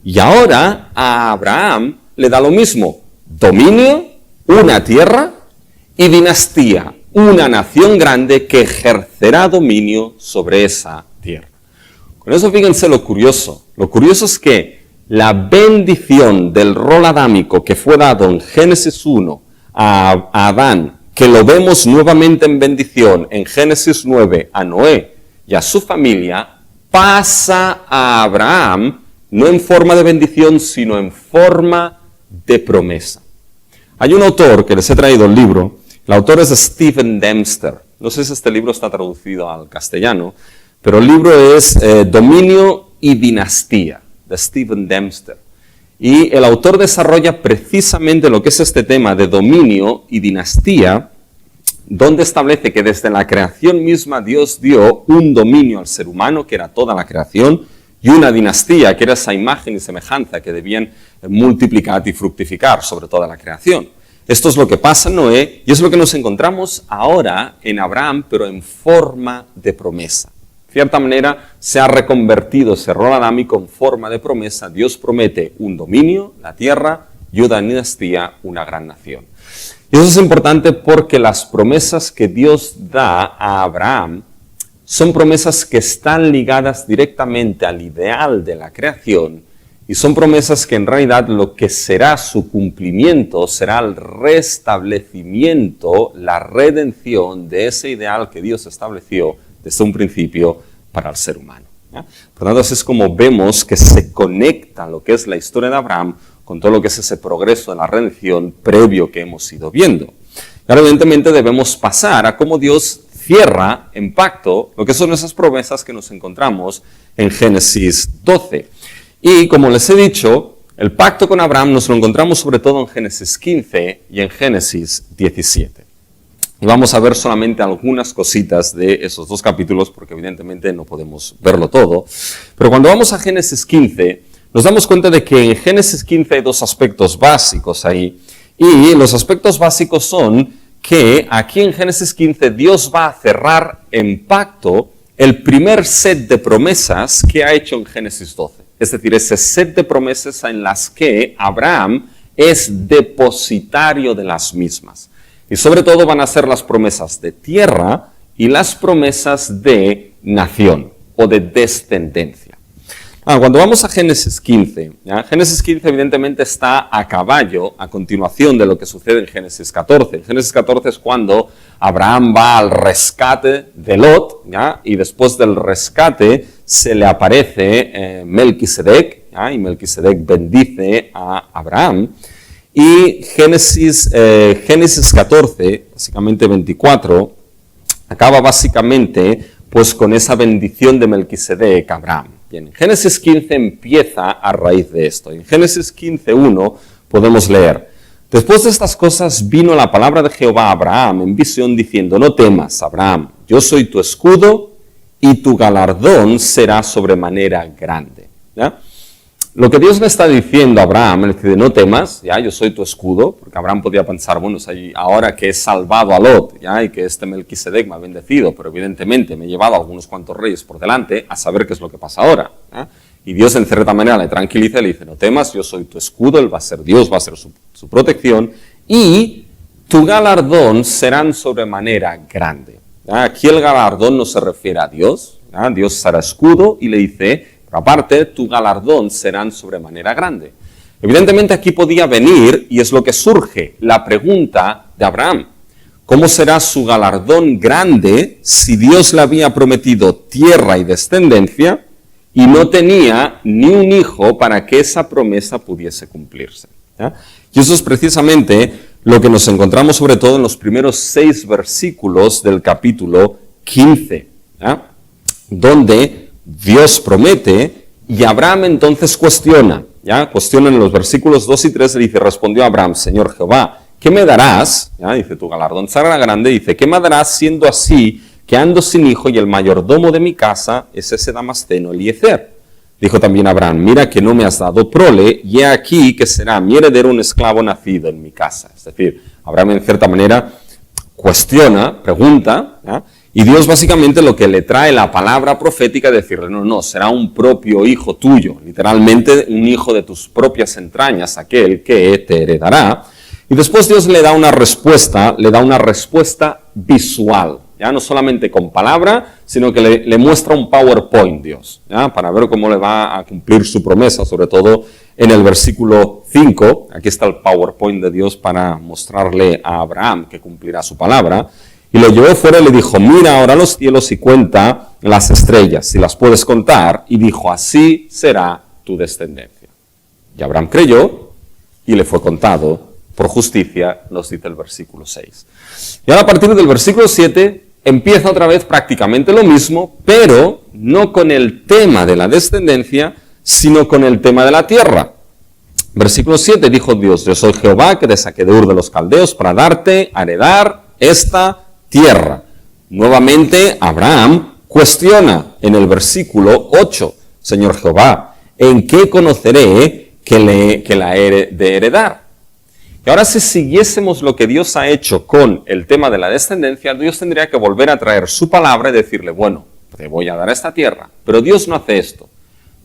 Y ahora a Abraham le da lo mismo, dominio, una tierra y dinastía, una nación grande que ejercerá dominio sobre esa tierra. Con eso fíjense lo curioso es que la bendición del rol adámico que fue dado en Génesis 1 a Adán, que lo vemos nuevamente en bendición en Génesis 9 a Noé y a su familia, pasa a Abraham no en forma de bendición, sino en forma de promesa. Hay un autor que les he traído el libro, el autor es Stephen Dempster. No sé si este libro está traducido al castellano, pero el libro es Dominio y Dinastía, de Stephen Dempster. Y el autor desarrolla precisamente lo que es este tema de dominio y dinastía, donde establece que desde la creación misma Dios dio un dominio al ser humano, que era toda la creación, y una dinastía, que era esa imagen y semejanza que debían multiplicar y fructificar sobre toda la creación. Esto es lo que pasa en Noé, y es lo que nos encontramos ahora en Abraham, pero en forma de promesa. De cierta manera, se ha reconvertido ese rol adámico en forma de promesa. Dios promete un dominio, la tierra, y una dinastía, una gran nación. Y eso es importante porque las promesas que Dios da a Abraham son promesas que están ligadas directamente al ideal de la creación y son promesas que en realidad lo que será su cumplimiento será el restablecimiento, la redención de ese ideal que Dios estableció desde un principio para el ser humano. ¿Ya? Por lo tanto, así es como vemos que se conecta lo que es la historia de Abraham con todo lo que es ese progreso de la redención previo que hemos ido viendo. Y ahora, evidentemente, debemos pasar a cómo Dios cierra en pacto lo que son esas promesas que nos encontramos en Génesis 12. Y como les he dicho, el pacto con Abraham nos lo encontramos sobre todo en Génesis 15 y en Génesis 17. Y vamos a ver solamente algunas cositas de esos dos capítulos, porque evidentemente no podemos verlo todo. Pero cuando vamos a Génesis 15, nos damos cuenta de que en Génesis 15 hay dos aspectos básicos ahí. Y los aspectos básicos son que aquí en Génesis 15 Dios va a cerrar en pacto el primer set de promesas que ha hecho en Génesis 12. es decir, ese set de promesas en las que Abraham es depositario de las mismas. Y sobre todo van a ser las promesas de tierra y las promesas de nación o de descendencia. Cuando vamos a Génesis 15, ¿ya? Génesis 15 evidentemente está a caballo, a continuación de lo que sucede en Génesis 14. Génesis 14 es cuando Abraham va al rescate de Lot, ¿ya? Y después del rescate se le aparece Melquisedec, ¿ya? Y Melquisedec bendice a Abraham. Y Génesis 14, básicamente 24, acaba básicamente pues con esa bendición de Melquisedec a Abraham. Bien, Génesis 15 empieza a raíz de esto. En Génesis 15:1 podemos leer: después de estas cosas vino la palabra de Jehová a Abraham en visión diciendo: no temas, Abraham, yo soy tu escudo y tu galardón será sobremanera grande. ¿Ya? Lo que Dios le está diciendo a Abraham, él dice: no temas, ya, yo soy tu escudo, porque Abraham podía pensar, bueno, ahora que he salvado a Lot, ya, y que este Melquisedec me ha bendecido, pero evidentemente me he llevado a algunos cuantos reyes por delante, a saber qué es lo que pasa ahora. ¿Ya? Y Dios en cierta manera le tranquiliza y le dice: no temas, yo soy tu escudo, él va a ser Dios, va a ser su protección, y tu galardón será sobremanera grande. ¿Ya? Aquí el galardón no se refiere a Dios, ¿ya? Dios será escudo y le dice: pero aparte, tu galardón será sobremanera grande. Evidentemente aquí podía venir, y es lo que surge, la pregunta de Abraham: ¿cómo será su galardón grande si Dios le había prometido tierra y descendencia y no tenía ni un hijo para que esa promesa pudiese cumplirse? ¿Ya? Y eso es precisamente lo que nos encontramos sobre todo en los primeros 6 versículos del capítulo 15, ¿ya? Donde Dios promete y Abraham entonces cuestiona, ¿ya? Cuestiona en los versículos 2 y 3, le dice: respondió Abraham: Señor Jehová, ¿qué me darás? ¿Ya? Dice: tu galardón será grande. Dice: ¿qué me darás siendo así que ando sin hijo y el mayordomo de mi casa es ese Damasceno Eliezer? Dijo también Abraham: mira que no me has dado prole, y he aquí que será mi heredero un esclavo nacido en mi casa. Es decir, Abraham en cierta manera cuestiona, pregunta, ¿ya? Y Dios básicamente lo que le trae la palabra profética es decirle: no, será un propio hijo tuyo, literalmente un hijo de tus propias entrañas, aquel que te heredará. Y después Dios le da una respuesta visual, ya no solamente con palabra, sino que le muestra un PowerPoint Dios, ¿ya? Para ver cómo le va a cumplir su promesa, sobre todo en el versículo 5, aquí está el PowerPoint de Dios para mostrarle a Abraham que cumplirá su palabra. Y lo llevó fuera y le dijo: mira ahora los cielos y cuenta las estrellas, si las puedes contar. Y dijo: así será tu descendencia. Y Abraham creyó y le fue contado por justicia, nos dice el versículo 6. Y ahora a partir del versículo 7 empieza otra vez prácticamente lo mismo, pero no con el tema de la descendencia, sino con el tema de la tierra. Versículo 7, dijo Dios: yo soy Jehová que te saqué de Ur de los Caldeos para darte a heredar esta tierra. Nuevamente Abraham cuestiona en el versículo 8: Señor Jehová, ¿en qué conoceré que la he de heredar? Y ahora, si siguiésemos lo que Dios ha hecho con el tema de la descendencia, Dios tendría que volver a traer su palabra y decirle: bueno, te voy a dar esta tierra. Pero Dios no hace esto.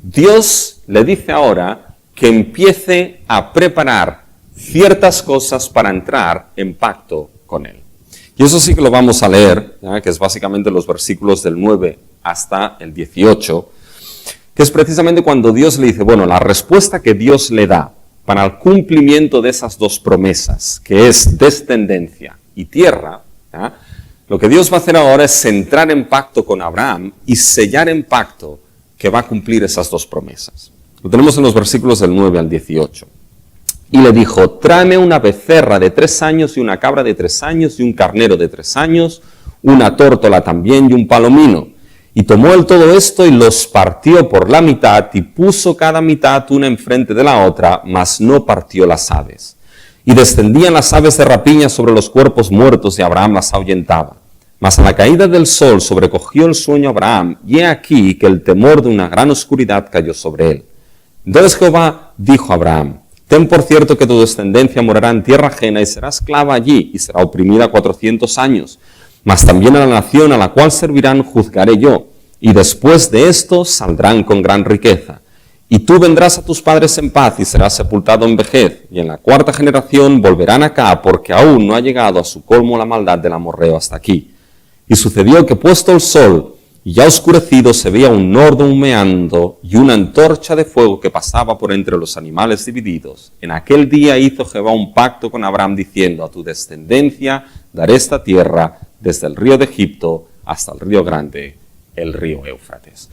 Dios le dice ahora que empiece a preparar ciertas cosas para entrar en pacto con Él. Y eso sí que lo vamos a leer, ¿ya? Que es básicamente los versículos del 9 hasta el 18, que es precisamente cuando Dios le dice: bueno, la respuesta que Dios le da para el cumplimiento de esas dos promesas, que es descendencia y tierra, ¿ya? Lo que Dios va a hacer ahora es entrar en pacto con Abraham y sellar en pacto que va a cumplir esas dos promesas. Lo tenemos en los versículos del 9 al 18. Y le dijo: tráeme una becerra de 3 años y una cabra de 3 años y un carnero de 3 años, una tórtola también y un palomino. Y tomó él todo esto y los partió por la mitad y puso cada mitad una enfrente de la otra, mas no partió las aves. Y descendían las aves de rapiña sobre los cuerpos muertos y Abraham las ahuyentaba. Mas a la caída del sol sobrecogió el sueño a Abraham, y he aquí que el temor de una gran oscuridad cayó sobre él. Entonces Jehová dijo a Abraham: ten por cierto que tu descendencia morará en tierra ajena y será esclava allí y será oprimida 400 años. Mas también a la nación a la cual servirán juzgaré yo, y después de esto saldrán con gran riqueza. y tú vendrás a tus padres en paz y serás sepultado en vejez, y en la cuarta generación volverán acá, porque aún no ha llegado a su colmo la maldad del amorreo hasta aquí. Y sucedió que puesto el sol, y ya oscurecido, se veía un horno humeando y una antorcha de fuego que pasaba por entre los animales divididos. En aquel día hizo Jehová un pacto con Abraham, diciendo: a tu descendencia daré esta tierra, desde el río de Egipto hasta el río grande, el río Éufrates.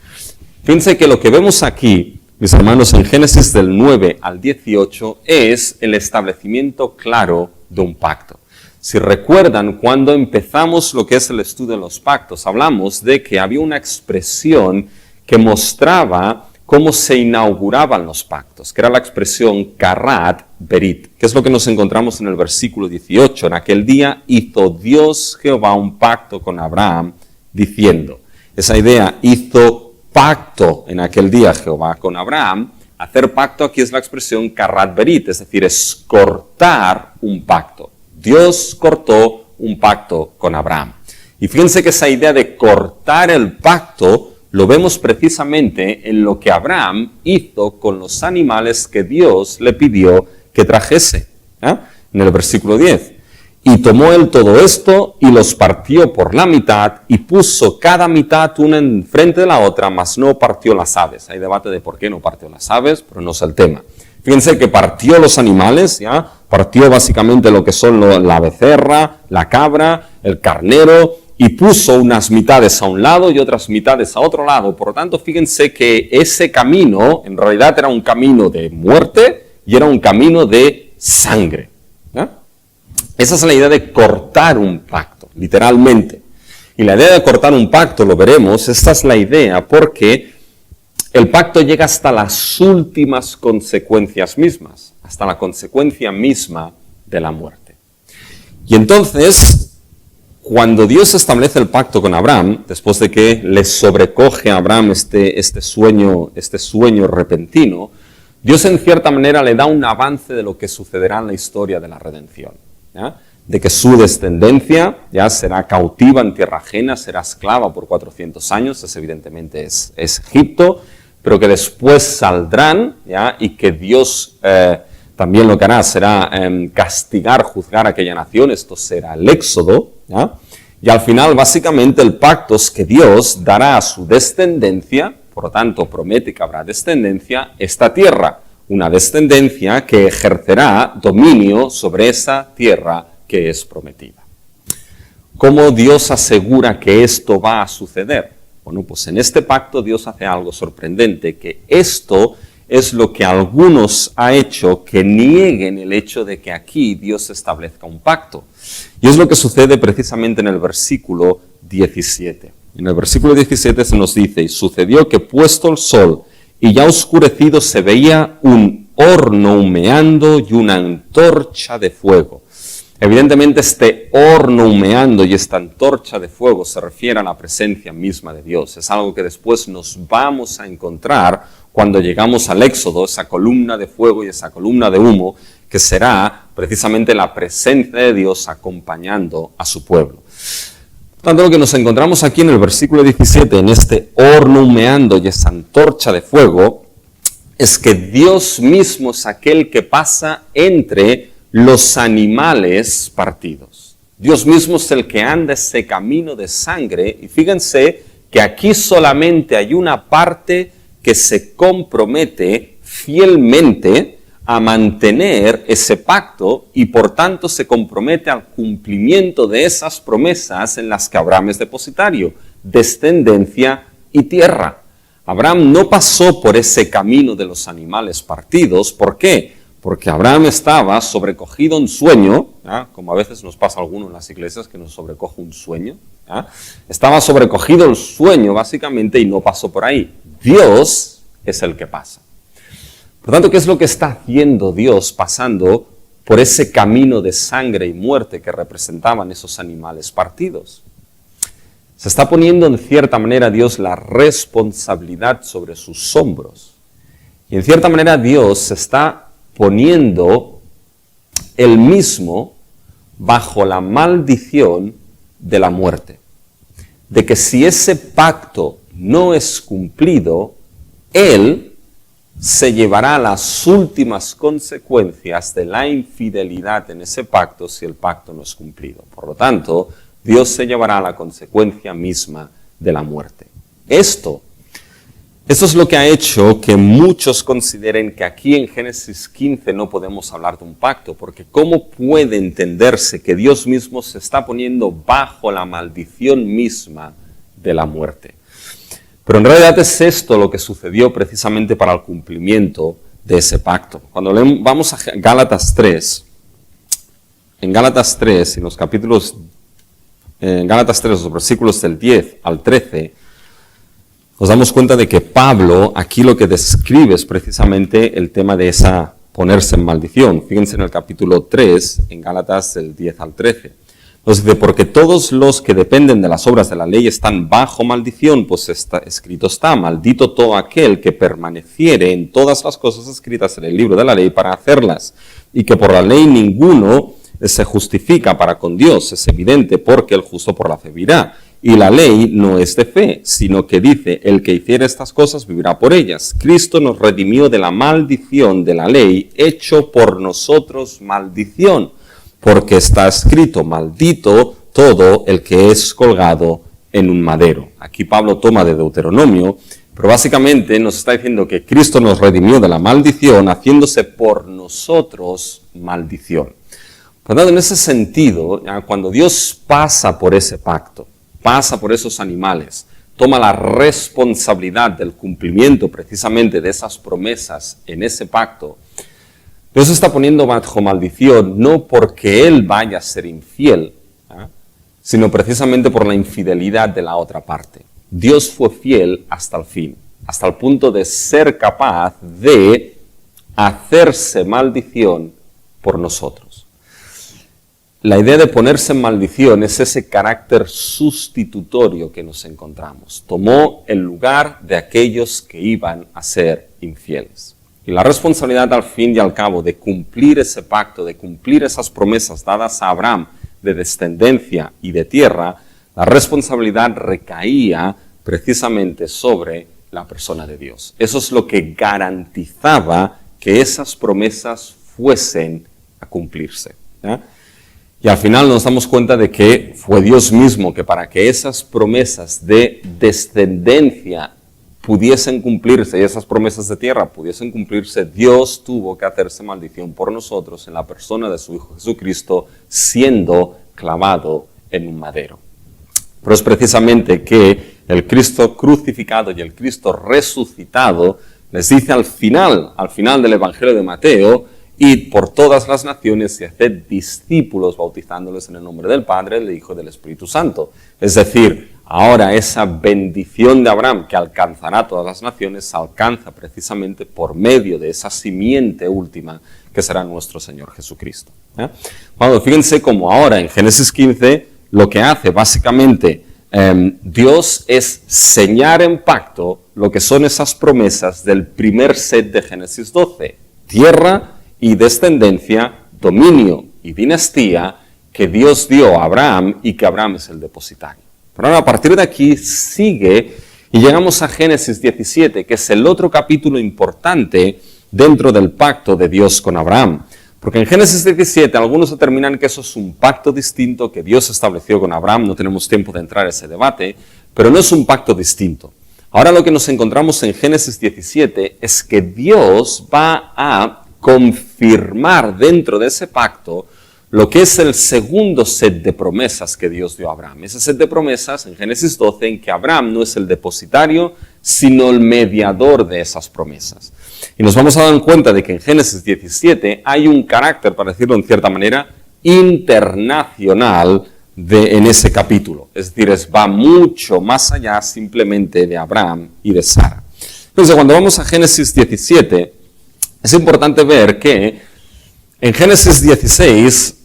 Fíjense que lo que vemos aquí, mis hermanos, en Génesis del 9 al 18, es el establecimiento claro de un pacto. Si recuerdan, cuando empezamos lo que es el estudio de los pactos, hablamos de que había una expresión que mostraba cómo se inauguraban los pactos, que era la expresión karat berit, que es lo que nos encontramos en el versículo 18. En aquel día hizo Dios Jehová un pacto con Abraham, diciendo. Esa idea, hizo pacto en aquel día Jehová con Abraham. Hacer pacto aquí es la expresión karat berit, es decir, es cortar un pacto. Dios cortó un pacto con Abraham. Y fíjense que esa idea de cortar el pacto lo vemos precisamente en lo que Abraham hizo con los animales que Dios le pidió que trajese. En el versículo 10. Y tomó él todo esto y los partió por la mitad y puso cada mitad una enfrente de la otra, mas no partió las aves. Hay debate de por qué no partió las aves, pero no es el tema. Fíjense que partió los animales, partió básicamente lo que son la becerra, la cabra, el carnero, y puso unas mitades a un lado y otras mitades a otro lado. Por lo tanto, fíjense que ese camino en realidad era un camino de muerte y era un camino de sangre. Esa es la idea de cortar un pacto, literalmente. Y la idea de cortar un pacto, lo veremos, esta es la idea porque el pacto llega hasta las últimas consecuencias mismas, hasta la consecuencia misma de la muerte. Y entonces, cuando Dios establece el pacto con Abraham, después de que le sobrecoge a Abraham este sueño repentino, Dios en cierta manera le da un avance de lo que sucederá en la historia de la redención. De que su descendencia será cautiva en tierra ajena, será esclava por 400 años, eso evidentemente es Egipto, pero que después saldrán, y que Dios también lo que hará será castigar, juzgar a aquella nación. Esto será el Éxodo, y al final básicamente el pacto es que Dios dará a su descendencia, por lo tanto promete que habrá descendencia, esta tierra, una descendencia que ejercerá dominio sobre esa tierra que es prometida. ¿Cómo Dios asegura que esto va a suceder? Bueno, pues en este pacto Dios hace algo sorprendente, que esto es lo que algunos ha hecho que nieguen el hecho de que aquí Dios establezca un pacto. Y es lo que sucede precisamente en el versículo 17. En el versículo 17 se nos dice: y sucedió que puesto el sol y ya oscurecido se veía un horno humeando y una antorcha de fuego. Evidentemente este horno humeando y esta antorcha de fuego se refiere a la presencia misma de Dios. Es algo que después nos vamos a encontrar cuando llegamos al Éxodo, esa columna de fuego y esa columna de humo, que será precisamente la presencia de Dios acompañando a su pueblo. Por tanto, lo que nos encontramos aquí en el versículo 17, en este horno humeando y esa antorcha de fuego, es que Dios mismo es aquel que pasa entre los animales partidos. Dios mismo es el que anda ese camino de sangre, y fíjense que aquí solamente hay una parte que se compromete fielmente a mantener ese pacto y por tanto se compromete al cumplimiento de esas promesas en las que Abraham es depositario, descendencia y tierra. Abraham no pasó por ese camino de los animales partidos. ¿Por qué? Porque Abraham estaba sobrecogido en sueño, como a veces nos pasa a algunos en las iglesias que nos sobrecoge un sueño. Estaba sobrecogido el sueño básicamente y no pasó por ahí. Dios es el que pasa. Por tanto, ¿qué es lo que está haciendo Dios pasando por ese camino de sangre y muerte que representaban esos animales partidos? Se está poniendo en cierta manera Dios la responsabilidad sobre sus hombros. Y en cierta manera Dios se está poniendo él mismo bajo la maldición de la muerte. De que si ese pacto no es cumplido, él se llevará las últimas consecuencias de la infidelidad en ese pacto si el pacto no es cumplido. Por lo tanto, Dios se llevará la consecuencia misma de la muerte. Esto es lo que ha hecho que muchos consideren que aquí en Génesis 15 no podemos hablar de un pacto, porque ¿cómo puede entenderse que Dios mismo se está poniendo bajo la maldición misma de la muerte? Pero en realidad es esto lo que sucedió precisamente para el cumplimiento de ese pacto. Cuando vamos a Gálatas 3, en Gálatas 3, en los capítulos, en Gálatas 3, los versículos del 10 al 13, nos damos cuenta de que Pablo aquí lo que describe es precisamente el tema de esa ponerse en maldición. Fíjense en el capítulo 3, en Gálatas del 10 al 13. Nos dice, porque todos los que dependen de las obras de la ley están bajo maldición, pues escrito está, maldito todo aquel que permaneciere en todas las cosas escritas en el libro de la ley para hacerlas, y que por la ley ninguno se justifica para con Dios, es evidente, porque el justo por la fe vivirá. Y la ley no es de fe, sino que dice, el que hiciere estas cosas vivirá por ellas. Cristo nos redimió de la maldición de la ley, hecho por nosotros maldición, porque está escrito, maldito todo el que es colgado en un madero. Aquí Pablo toma de Deuteronomio, pero básicamente nos está diciendo que Cristo nos redimió de la maldición, haciéndose por nosotros maldición. Por lo tanto, en ese sentido, cuando Dios pasa por ese pacto, pasa por esos animales, toma la responsabilidad del cumplimiento precisamente de esas promesas en ese pacto, Dios se está poniendo bajo maldición no porque Él vaya a ser infiel, sino precisamente por la infidelidad de la otra parte. Dios fue fiel hasta el fin, hasta el punto de ser capaz de hacerse maldición por nosotros. La idea de ponerse en maldición es ese carácter sustitutorio que nos encontramos. Tomó el lugar de aquellos que iban a ser infieles. Y la responsabilidad al fin y al cabo de cumplir ese pacto, de cumplir esas promesas dadas a Abraham de descendencia y de tierra, la responsabilidad recaía precisamente sobre la persona de Dios. Eso es lo que garantizaba que esas promesas fuesen a cumplirse. Y al final nos damos cuenta de que fue Dios mismo que para que esas promesas de descendencia pudiesen cumplirse y esas promesas de tierra pudiesen cumplirse, Dios tuvo que hacerse maldición por nosotros en la persona de su Hijo Jesucristo, siendo clavado en un madero. Pero es precisamente que el Cristo crucificado y el Cristo resucitado les dice al final del Evangelio de Mateo, id por todas las naciones y haced discípulos bautizándoles en el nombre del Padre, del Hijo y del Espíritu Santo. Es decir, ahora esa bendición de Abraham que alcanzará a todas las naciones se alcanza precisamente por medio de esa simiente última que será nuestro Señor Jesucristo. Bueno, fíjense cómo ahora en Génesis 15 lo que hace básicamente Dios es sellar en pacto lo que son esas promesas del primer set de Génesis 12. Tierra y descendencia, dominio y dinastía que Dios dio a Abraham y que Abraham es el depositario. Pero ahora a partir de aquí sigue y llegamos a Génesis 17, que es el otro capítulo importante dentro del pacto de Dios con Abraham. Porque en Génesis 17 algunos determinan que eso es un pacto distinto que Dios estableció con Abraham, no tenemos tiempo de entrar a ese debate, pero no es un pacto distinto. Ahora lo que nos encontramos en Génesis 17 es que Dios va a confirmar dentro de ese pacto lo que es el segundo set de promesas que Dios dio a Abraham. Ese set de promesas en Génesis 12 en que Abraham no es el depositario, sino el mediador de esas promesas. Y nos vamos a dar cuenta de que en Génesis 17 hay un carácter, para decirlo en cierta manera, internacional en ese capítulo. Es decir, va mucho más allá simplemente de Abraham y de Sara. Entonces, cuando vamos a Génesis 17, es importante ver que en Génesis 16,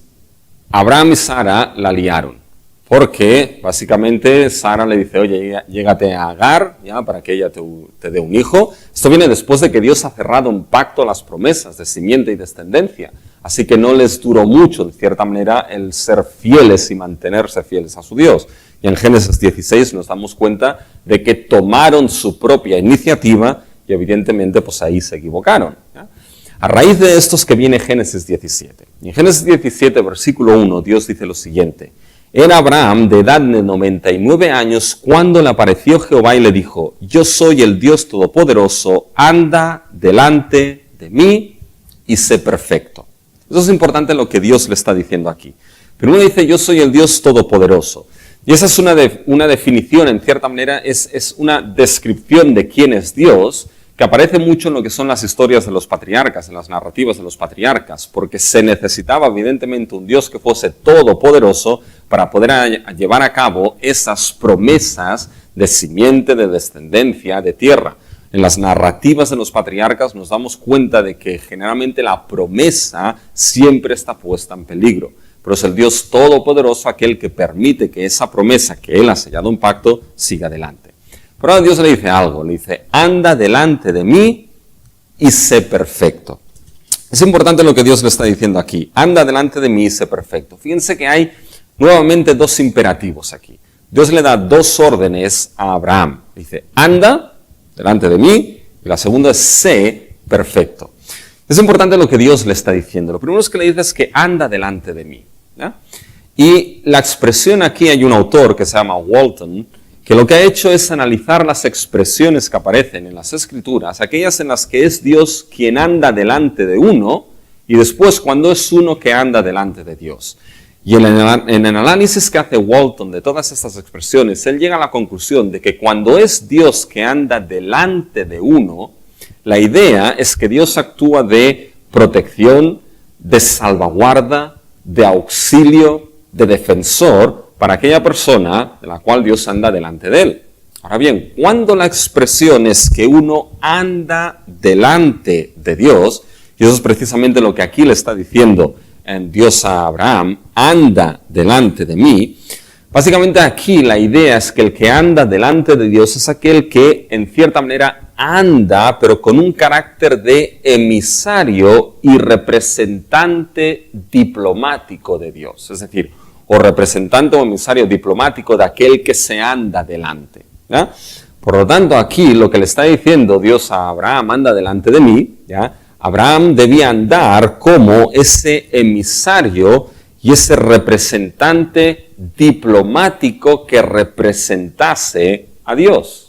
Abraham y Sara la liaron, porque básicamente Sara le dice, oye, llégate a Agar, ya, para que ella te dé un hijo. Esto viene después de que Dios ha cerrado un pacto a las promesas de simiente y descendencia, así que no les duró mucho, de cierta manera, el ser fieles y mantenerse fieles a su Dios. Y en Génesis 16 nos damos cuenta de que tomaron su propia iniciativa y evidentemente pues ahí se equivocaron. ¿Ya? A raíz de esto es que viene Génesis 17. Y en Génesis 17, versículo 1, Dios dice lo siguiente: era Abraham de edad de 99 años cuando le apareció Jehová y le dijo: yo soy el Dios Todopoderoso, anda delante de mí y sé perfecto. Eso es importante lo que Dios le está diciendo aquí. Primero dice: yo soy el Dios Todopoderoso. Y esa es una definición, en cierta manera, es una descripción de quién es Dios, que aparece mucho en lo que son las historias de los patriarcas, en las narrativas de los patriarcas, porque se necesitaba evidentemente un Dios que fuese todopoderoso para poder llevar a cabo esas promesas de simiente, de descendencia, de tierra. En las narrativas de los patriarcas nos damos cuenta de que generalmente la promesa siempre está puesta en peligro. Pero es el Dios todopoderoso aquel que permite que esa promesa que Él ha sellado un pacto siga adelante. Pero ahora Dios le dice algo, le dice: anda delante de mí y sé perfecto. Es importante lo que Dios le está diciendo aquí: anda delante de mí y sé perfecto. Fíjense que hay nuevamente dos imperativos aquí. Dios le da dos órdenes a Abraham. Dice: anda delante de mí, y la segunda es sé perfecto. Es importante lo que Dios le está diciendo. Lo primero que le dice es que anda delante de mí. ¿Ya? Y la expresión aquí, hay un autor que se llama Walton, que lo que ha hecho es analizar las expresiones que aparecen en las Escrituras, aquellas en las que es Dios quien anda delante de uno, y después cuando es uno que anda delante de Dios. Y en el análisis que hace Walton de todas estas expresiones, él llega a la conclusión de que cuando es Dios que anda delante de uno, la idea es que Dios actúa de protección, de salvaguarda, de auxilio, de defensor para aquella persona de la cual Dios anda delante de él. Ahora bien, cuando la expresión es que uno anda delante de Dios, y eso es precisamente lo que aquí le está diciendo en Dios a Abraham: anda delante de mí. Básicamente aquí la idea es que el que anda delante de Dios es aquel que en cierta manera anda, pero con un carácter de emisario y representante diplomático de Dios. Es decir, o representante o emisario diplomático de aquel que se anda delante. ¿Ya? Por lo tanto, aquí lo que le está diciendo Dios a Abraham: anda delante de mí. ¿Ya? Abraham debía andar como ese emisario y ese representante diplomático que representase a Dios.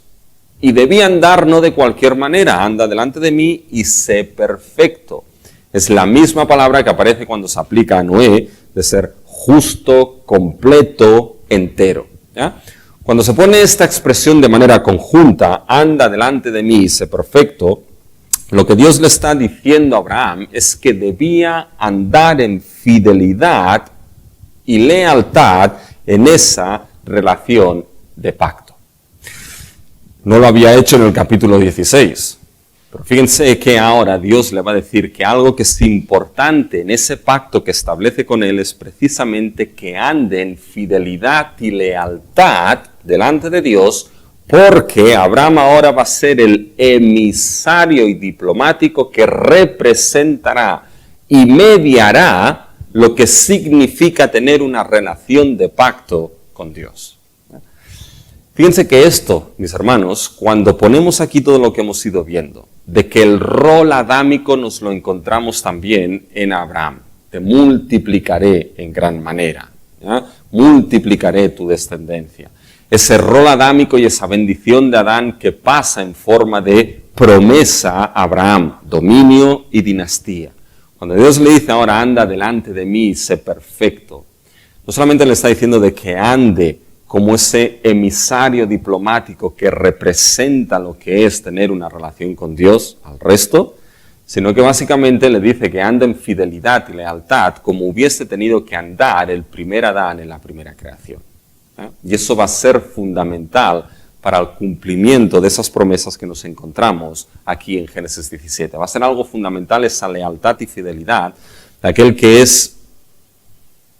Y debía andar no de cualquier manera: anda delante de mí y sé perfecto. Es la misma palabra que aparece cuando se aplica a Noé, de ser justo, completo, entero. ¿Ya? Cuando se pone esta expresión de manera conjunta: anda delante de mí y sé perfecto, lo que Dios le está diciendo a Abraham es que debía andar en fidelidad y lealtad en esa relación de pacto. No lo había hecho en el capítulo 16, pero fíjense que ahora Dios le va a decir que algo que es importante en ese pacto que establece con él es precisamente que ande en fidelidad y lealtad delante de Dios, porque Abraham ahora va a ser el emisario y diplomático que representará y mediará lo que significa tener una relación de pacto con Dios. Fíjense que esto, mis hermanos, cuando ponemos aquí todo lo que hemos ido viendo, de que el rol adámico nos lo encontramos también en Abraham: te multiplicaré en gran manera, ¿ya? Multiplicaré tu descendencia. Ese rol adámico y esa bendición de Adán que pasa en forma de promesa a Abraham, dominio y dinastía. Cuando Dios le dice ahora: anda delante de mí y sé perfecto, no solamente le está diciendo de que ande como ese emisario diplomático que representa lo que es tener una relación con Dios al resto, sino que básicamente le dice que anda en fidelidad y lealtad como hubiese tenido que andar el primer Adán en la primera creación. Y eso va a ser fundamental para el cumplimiento de esas promesas que nos encontramos aquí en Génesis 17. Va a ser algo fundamental esa lealtad y fidelidad de aquel que es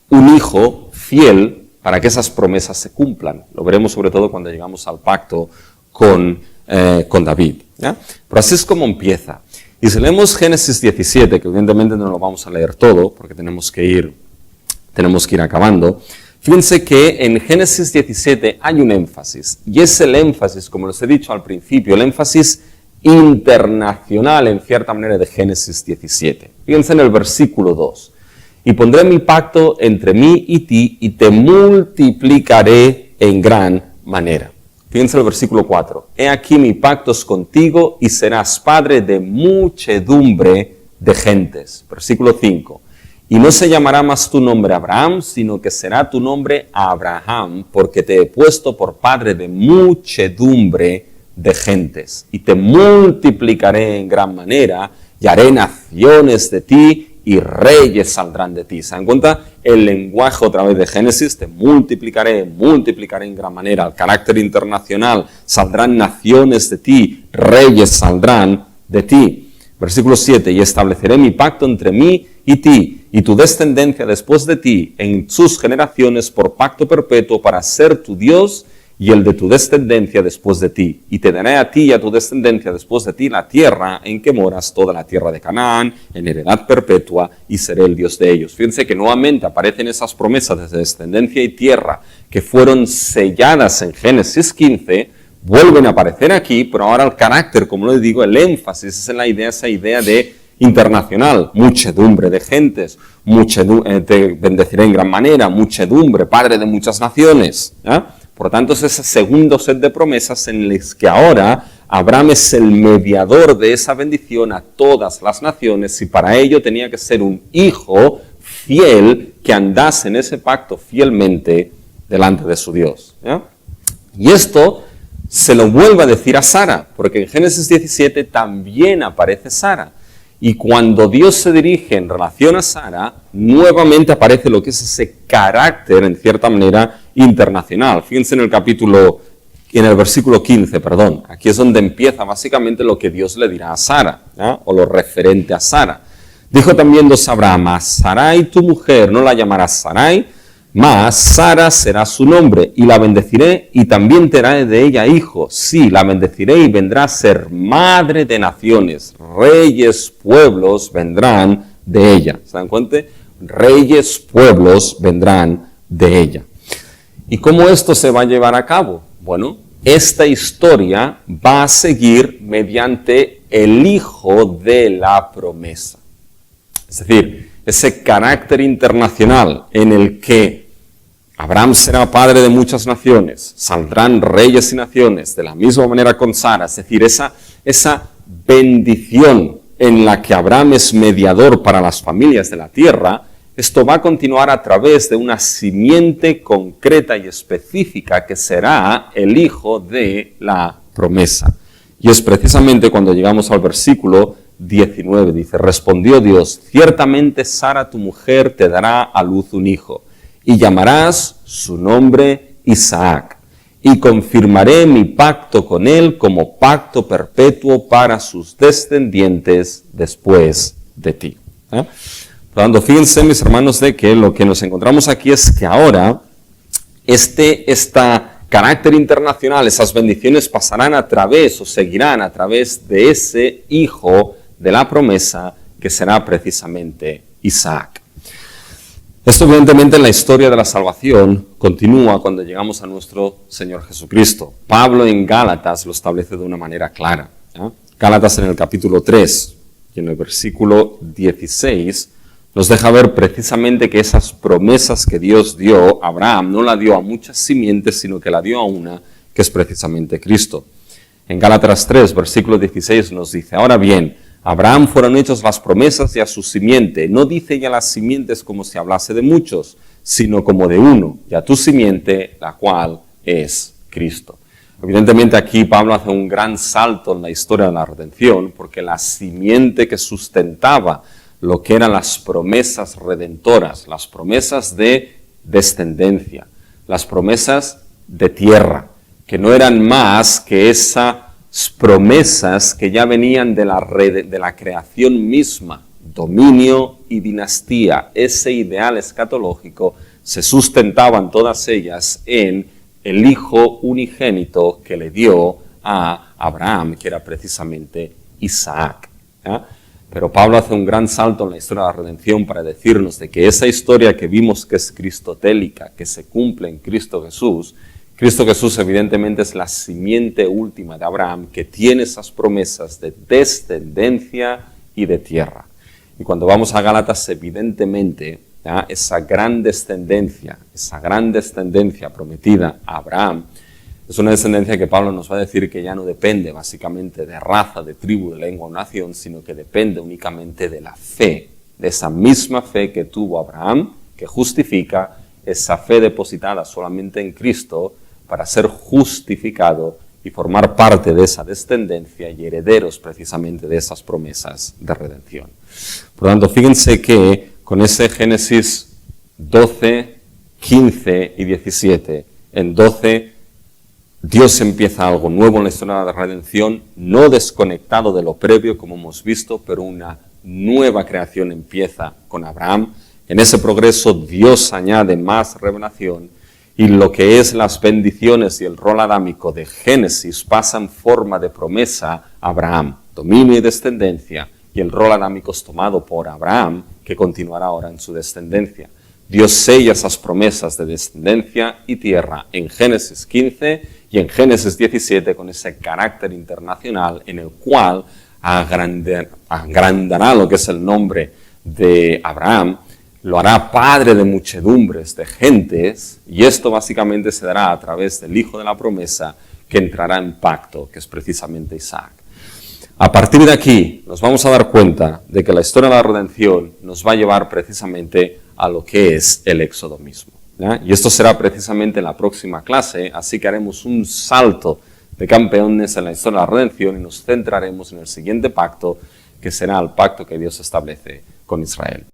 un hijo fiel para que esas promesas se cumplan. Lo veremos sobre todo cuando llegamos al pacto con David. ¿Ya? Pero así es como empieza. Y si leemos Génesis 17, que evidentemente no lo vamos a leer todo, porque tenemos que ir acabando, fíjense que en Génesis 17 hay un énfasis, y es el énfasis, como les he dicho al principio, el énfasis internacional en cierta manera de Génesis 17. Fíjense en el versículo 2. Y pondré mi pacto entre mí y ti y te multiplicaré en gran manera. Fíjense el versículo 4. He aquí mi pacto es contigo y serás padre de muchedumbre de gentes. Versículo 5. Y no se llamará más tu nombre Abraham, sino que será tu nombre Abraham, porque te he puesto por padre de muchedumbre de gentes. Y te multiplicaré en gran manera y haré naciones de ti y reyes saldrán de ti. ¿Se dan cuenta? El lenguaje otra vez de Génesis, te multiplicaré en gran manera. El carácter internacional, saldrán naciones de ti, reyes saldrán de ti. Versículo 7, y estableceré mi pacto entre mí y ti, y tu descendencia después de ti, en sus generaciones por pacto perpetuo para ser tu Dios, y el de tu descendencia después de ti. Y te daré a ti y a tu descendencia después de ti la tierra en que moras, toda la tierra de Canaán, en heredad perpetua, y seré el Dios de ellos. Fíjense que nuevamente aparecen esas promesas de descendencia y tierra que fueron selladas en Génesis 15, vuelven a aparecer aquí, pero ahora el carácter, como les digo, el énfasis es en la idea, esa idea de internacional, muchedumbre de gentes, te bendeciré en gran manera, muchedumbre, padre de muchas naciones, ¿ya? Por lo tanto, es ese segundo set de promesas en las que ahora Abraham es el mediador de esa bendición a todas las naciones y para ello tenía que ser un hijo fiel que andase en ese pacto fielmente delante de su Dios, ¿ya? Y esto se lo vuelve a decir a Sara, porque en Génesis 17 también aparece Sara. Y cuando Dios se dirige en relación a Sara, nuevamente aparece lo que es ese carácter, en cierta manera, internacional. Fíjense en el versículo 15, perdón. Aquí es donde empieza básicamente lo que Dios le dirá a Sara, ¿ya? O lo referente a Sara. Dijo también Dios a Abraham, a Sarai tu mujer no la llamarás Sarai, mas Sara será su nombre, y la bendeciré, y también te haré de ella hijo. Sí, la bendeciré y vendrá a ser madre de naciones. Reyes, pueblos vendrán de ella. ¿Se dan cuenta? Reyes, pueblos vendrán de ella. ¿Y cómo esto se va a llevar a cabo? Bueno, esta historia va a seguir mediante el hijo de la promesa. Es decir, ese carácter internacional en el que Abraham será padre de muchas naciones, saldrán reyes y naciones, de la misma manera con Sara, es decir, esa bendición en la que Abraham es mediador para las familias de la tierra, esto va a continuar a través de una simiente concreta y específica que será el hijo de la promesa. Y es precisamente cuando llegamos al versículo 19, dice, respondió Dios, ciertamente Sara tu mujer te dará a luz un hijo, y llamarás su nombre Isaac, y confirmaré mi pacto con él como pacto perpetuo para sus descendientes después de ti. Por lo tanto, fíjense, mis hermanos, de que lo que nos encontramos aquí es que ahora esta carácter internacional, esas bendiciones pasarán a través o seguirán a través de ese hijo de la promesa que será precisamente Isaac. Esto evidentemente en la historia de la salvación continúa cuando llegamos a nuestro Señor Jesucristo. Pablo en Gálatas lo establece de una manera clara, ¿ya? Gálatas en el capítulo 3 y en el versículo 16 nos deja ver precisamente que esas promesas que Dios dio a Abraham no la dio a muchas simientes, sino que la dio a una que es precisamente Cristo. En Gálatas 3, versículo 16 nos dice, ahora bien, a Abraham fueron hechas las promesas y a su simiente. No dice ya las simientes como si hablase de muchos, sino como de uno, y a tu simiente, la cual es Cristo. Evidentemente aquí Pablo hace un gran salto en la historia de la redención, porque la simiente que sustentaba lo que eran las promesas redentoras, las promesas de descendencia, las promesas de tierra, que no eran más que esas promesas que ya venían de la creación misma, dominio y dinastía, ese ideal escatológico, se sustentaban todas ellas en el hijo unigénito que le dio a Abraham, que era precisamente Isaac, ¿ya? Pero Pablo hace un gran salto en la historia de la redención para decirnos de que esa historia que vimos que es cristotélica, que se cumple en Cristo Jesús, Cristo Jesús evidentemente es la simiente última de Abraham que tiene esas promesas de descendencia y de tierra. Y cuando vamos a Gálatas, evidentemente, ¿ya?, esa gran descendencia prometida a Abraham, es una descendencia que Pablo nos va a decir que ya no depende básicamente de raza, de tribu, de lengua o nación, sino que depende únicamente de la fe, de esa misma fe que tuvo Abraham, que justifica, esa fe depositada solamente en Cristo para ser justificado y formar parte de esa descendencia y herederos precisamente de esas promesas de redención. Por lo tanto, fíjense que con ese Génesis 12, 15 y 17, en 12 Dios empieza algo nuevo en la historia de la redención, no desconectado de lo previo como hemos visto, pero una nueva creación empieza con Abraham. En ese progreso Dios añade más revelación y lo que es las bendiciones y el rol adámico de Génesis pasa en forma de promesa a Abraham, dominio y descendencia, y el rol adámico es tomado por Abraham, que continuará ahora en su descendencia. Dios sella esas promesas de descendencia y tierra en Génesis 15 y en Génesis 17 con ese carácter internacional en el cual agrandará lo que es el nombre de Abraham, lo hará padre de muchedumbres de gentes, y esto básicamente se dará a través del hijo de la promesa que entrará en pacto, que es precisamente Isaac. A partir de aquí nos vamos a dar cuenta de que la historia de la redención nos va a llevar precisamente a lo que es el Éxodo mismo, ¿ya? Y esto será precisamente en la próxima clase, así que haremos un salto de campeones en la historia de la redención y nos centraremos en el siguiente pacto, que será el pacto que Dios establece con Israel.